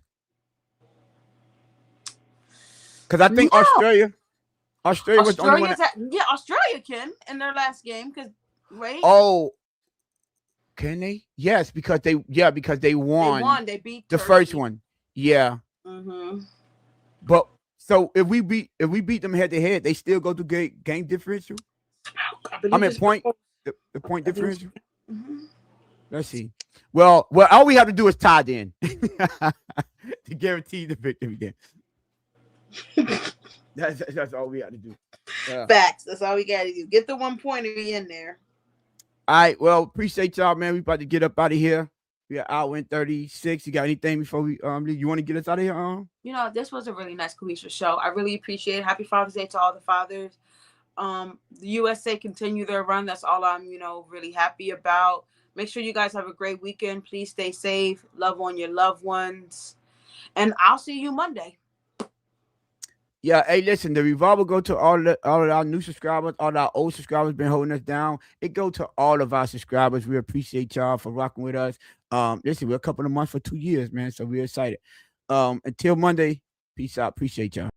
Because I think no. Australia was the only one. Yeah, Australia can in their last game because right Oh, can they? Yes, because they they won won, they beat the first Turkey. one. Yeah, Mm-hmm. but so if we beat them head to head, they still go to game differential. I I believe mean it's about. the point I think. differential. Mhm. Let's see. Well, all we have to do is tie then to guarantee the victory. Then that's all we have to do. Facts. That's all we got to do. Get the 1 point in there. All right. Well, appreciate y'all, man. We about to get up out of here. We are hour and 36. You got anything before we leave? You want to get us out of here? This was a really nice cohesive show. I really appreciate it. Happy Father's Day to all the fathers. The USA continue their run. That's all I'm, really happy about. Make sure you guys have a great weekend. Please stay safe. Love on your loved ones. And I'll see you Monday. Yeah, hey, listen, the revolver go to all of our new subscribers, all our old subscribers been holding us down. It go to all of our subscribers. We appreciate y'all for rocking with us. Listen, we're a couple of months for 2 years, man. So we're excited. Until Monday, peace out. Appreciate y'all.